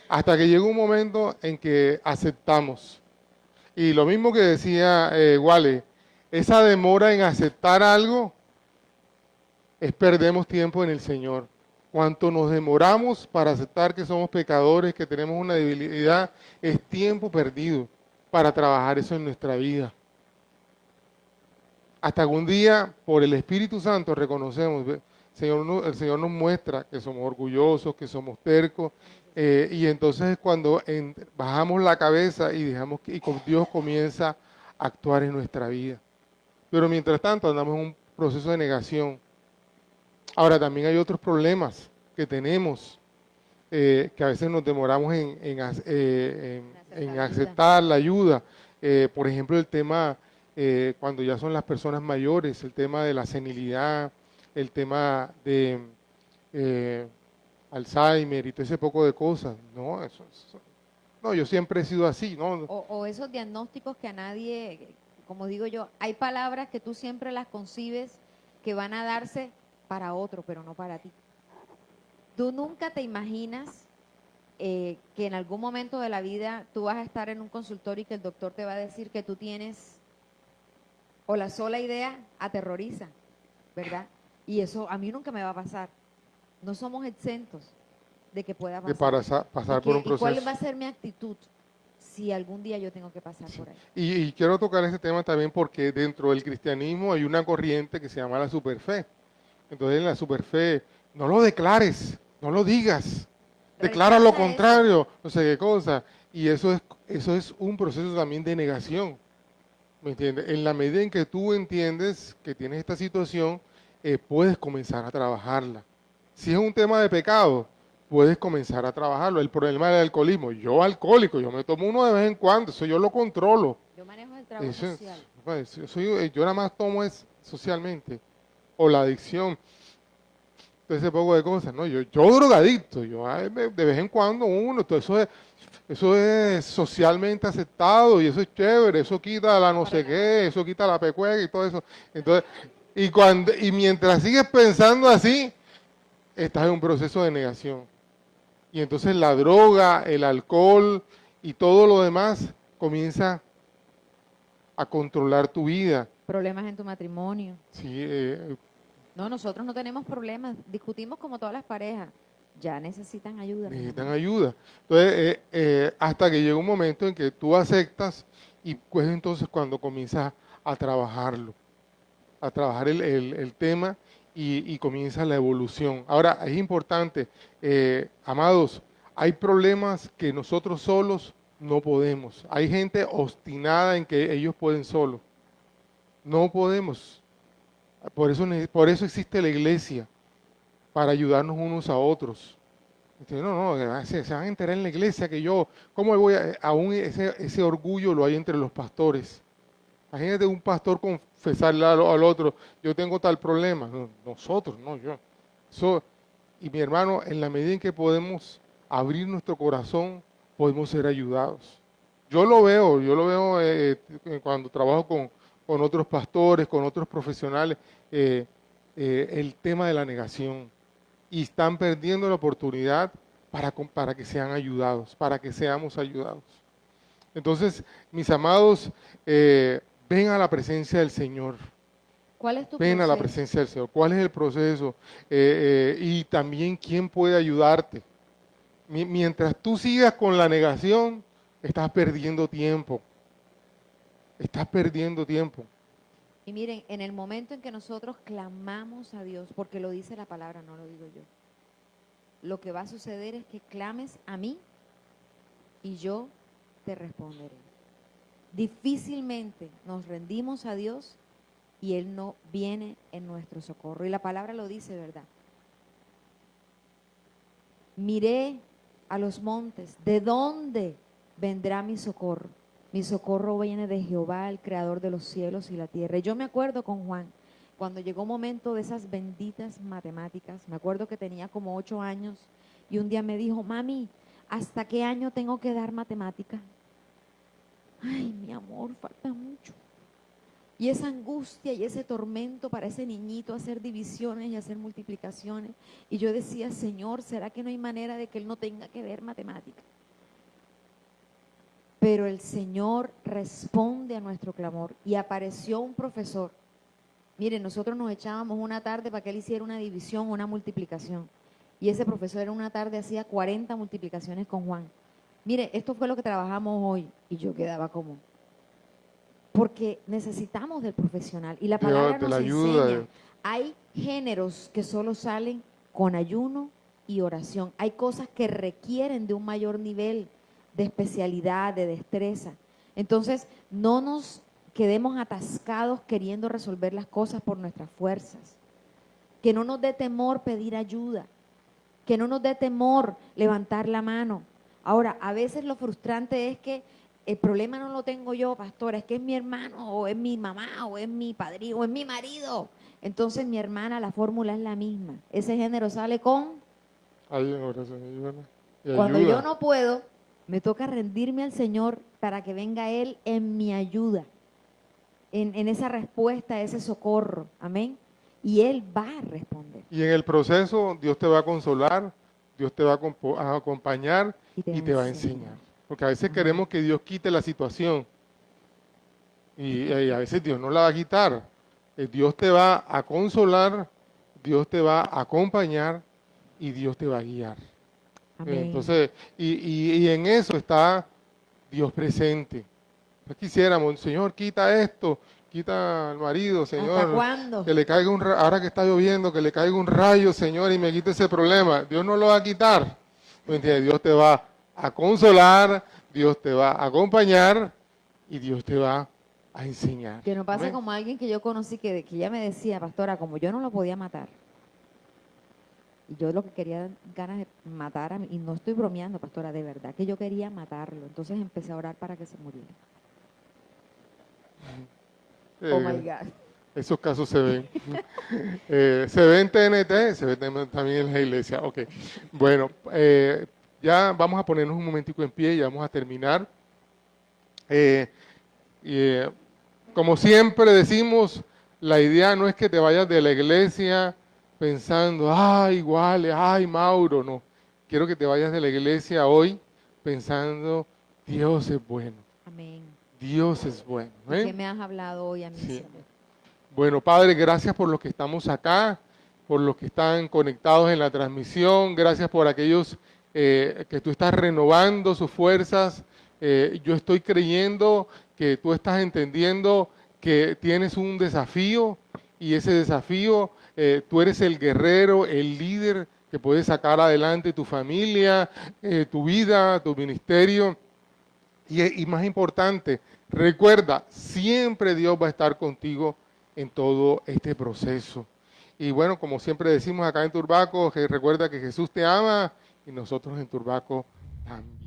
Hasta que llega un momento en que aceptamos. Y lo mismo que decía Wale, esa demora en aceptar algo es perdemos tiempo en el Señor. Cuanto nos demoramos para aceptar que somos pecadores, que tenemos una debilidad, es tiempo perdido para trabajar eso en nuestra vida. Hasta que un día, por el Espíritu Santo, reconocemos, el Señor nos muestra que somos orgullosos, que somos tercos, y entonces es cuando bajamos la cabeza y dejamos y con Dios comienza a actuar en nuestra vida. Pero mientras tanto andamos en un proceso de negación. Ahora también hay otros problemas que tenemos, que a veces nos demoramos en Aceptar ayuda. aceptar la ayuda. Por ejemplo, el tema, cuando ya son las personas mayores, el tema de la senilidad, el tema de eh, Alzheimer y todo ese poco de cosas. No, no, yo siempre he sido así, ¿no? O esos diagnósticos que a nadie, como digo yo, hay palabras que tú siempre las concibes que van a darse para otro, pero no para ti. Tú nunca te imaginas que en algún momento de la vida tú vas a estar en un consultorio y que el doctor te va a decir que tú tienes, o la sola idea aterroriza, ¿verdad? Y eso a mí nunca me va a pasar. No somos exentos de que pueda De pasar. pasar por un ¿Y cuál proceso. va a ser mi actitud si algún día yo tengo que pasar Sí. por ahí? Y quiero tocar ese tema también porque dentro del cristianismo hay una corriente que se llama la superfe. Entonces en la superfe, no lo declares, no lo digas, declara lo Rechaza eso. contrario, no sé qué cosa. Y eso es un proceso también de negación, ¿me entiendes? En la medida en que tú entiendes que tienes esta situación, puedes comenzar a trabajarla. Si es un tema de pecado, puedes comenzar a trabajarlo. El problema del alcoholismo, yo alcohólico, yo me tomo uno de vez en cuando, eso yo lo controlo. Yo manejo el trabajo Eso es, social. pues, yo nada más tomo es socialmente. O la adicción, todo ese poco de cosas, ¿no? Yo drogadicto, de vez en cuando uno, todo eso es socialmente aceptado y eso es chévere, eso quita la no sé qué, eso quita la pecueca y todo eso. Entonces, y mientras sigues pensando así, estás en un proceso de negación. Y entonces la droga, el alcohol y todo lo demás comienza a controlar tu vida. Problemas en tu matrimonio. Sí, No, nosotros no tenemos problemas. Discutimos como todas las parejas. Ya necesitan ayuda. mi necesitan amor. ayuda. Entonces, hasta que llega un momento en que tú aceptas y pues entonces cuando comienzas a trabajarlo, a trabajar el tema y comienza la evolución. Ahora, es importante, amados, hay problemas que nosotros solos no podemos. Hay gente obstinada en que ellos pueden solos. No podemos. Por eso existe la iglesia, para ayudarnos unos a otros. Entonces, no, se van a enterar en la iglesia que yo, ¿cómo voy a, aún ese orgullo lo hay entre los pastores? Imagínate un pastor confesarle al otro, yo tengo tal problema. No, nosotros, no yo. Eso, y mi hermano, en la medida en que podemos abrir nuestro corazón, podemos ser ayudados. Yo lo veo cuando trabajo con otros pastores, con otros profesionales, eh, el tema de la negación. Y están perdiendo la oportunidad para que sean ayudados, para que seamos ayudados. Entonces, mis amados, ven a la presencia del Señor. ¿Cuál es tu Ven a la proceso? presencia del Señor. ¿Cuál es el proceso? Y también quién puede ayudarte. Mientras tú sigas con la negación, estás perdiendo tiempo. Estás perdiendo tiempo. Y miren, en el momento en que nosotros clamamos a Dios, porque lo dice la palabra, no lo digo yo, lo que va a suceder es que clames a mí y yo te responderé. Difícilmente nos rendimos a Dios y Él no viene en nuestro socorro. Y la palabra lo dice, ¿verdad? Miré a los montes, ¿de dónde vendrá mi socorro? Mi socorro viene de Jehová, el creador de los cielos y la tierra. Y yo me acuerdo con Juan, cuando llegó un momento de esas benditas matemáticas, me acuerdo que tenía como 8 años y un día me dijo, mami, ¿hasta qué año tengo que dar matemática? Ay, mi amor, falta mucho. Y esa angustia y ese tormento para ese niñito hacer divisiones y hacer multiplicaciones. Y yo decía, Señor, ¿será que no hay manera de que él no tenga que ver matemática? Pero el Señor responde a nuestro clamor y apareció un profesor. Miren, nosotros nos echábamos una tarde para que él hiciera una división, una multiplicación. Y ese profesor en una tarde hacía 40 multiplicaciones con Juan. Mire, esto fue lo que trabajamos hoy. Y yo quedaba como, porque necesitamos del profesional. Y la palabra Dios te nos la ayuda. enseña, hay géneros que solo salen con ayuno y oración. Hay cosas que requieren de un mayor nivel de especialidad, de destreza. Entonces, no nos quedemos atascados queriendo resolver las cosas por nuestras fuerzas. Que no nos dé temor pedir ayuda. que no nos dé temor levantar la mano. Ahora, a veces lo frustrante es que el problema no lo tengo yo, pastora, es que es mi hermano, o es mi mamá, o es mi padrino, o es mi marido. Entonces, mi hermana, la fórmula es la misma. Ese género sale con, Hay oración y ayuda. Y cuando yo ayuda. no puedo, me toca rendirme al Señor para que venga Él en mi ayuda, en esa respuesta, ese socorro. Amén. Y Él va a responder. Y en el proceso Dios te va a consolar, Dios te va a acompañar y te va a enseñar. Porque a veces Amén. queremos que Dios quite la situación y a veces Dios no la va a quitar. Dios te va a consolar, Dios te va a acompañar y Dios te va a guiar. Amén. Entonces, y en eso está Dios presente. No quisiéramos, Señor, quita esto, quita al marido, ¿Hasta Señor, cuándo? que le caiga un rayo, ahora que está lloviendo, que le caiga un rayo, Señor, y me quite ese problema. Dios no lo va a quitar. ¿Me entiendes? Dios te va a consolar, Dios te va a acompañar y Dios te va a enseñar. Que no pase Amén. como alguien que yo conocí que ya me decía, pastora, como yo no lo podía matar. Y yo lo que quería ganas de matar a mí, y no estoy bromeando, pastora, de verdad que yo quería matarlo. Entonces empecé a orar para que se muriera. Oh my God. Esos casos se ven. Se ve en TNT, se ve también en la iglesia. Ok. Bueno, ya vamos a ponernos un momentico en pie y vamos a terminar. Como siempre decimos, la idea no es que te vayas de la iglesia pensando, ay, igual, ay, Mauro, no. Quiero que te vayas de la iglesia hoy pensando, Dios es bueno, Amén. Dios es bueno. ¿Y ¿eh? qué me has hablado hoy a mí, Sí. Señor? Bueno, Padre, gracias por los que estamos acá, por los que están conectados en la transmisión, gracias por aquellos que tú estás renovando sus fuerzas. Yo estoy creyendo que tú estás entendiendo que tienes un desafío y ese desafío, tú eres el guerrero, el líder que puede sacar adelante tu familia, tu vida, tu ministerio. Y más importante, recuerda, siempre Dios va a estar contigo en todo este proceso. Y bueno, como siempre decimos acá en Turbaco, que recuerda que Jesús te ama y nosotros en Turbaco también.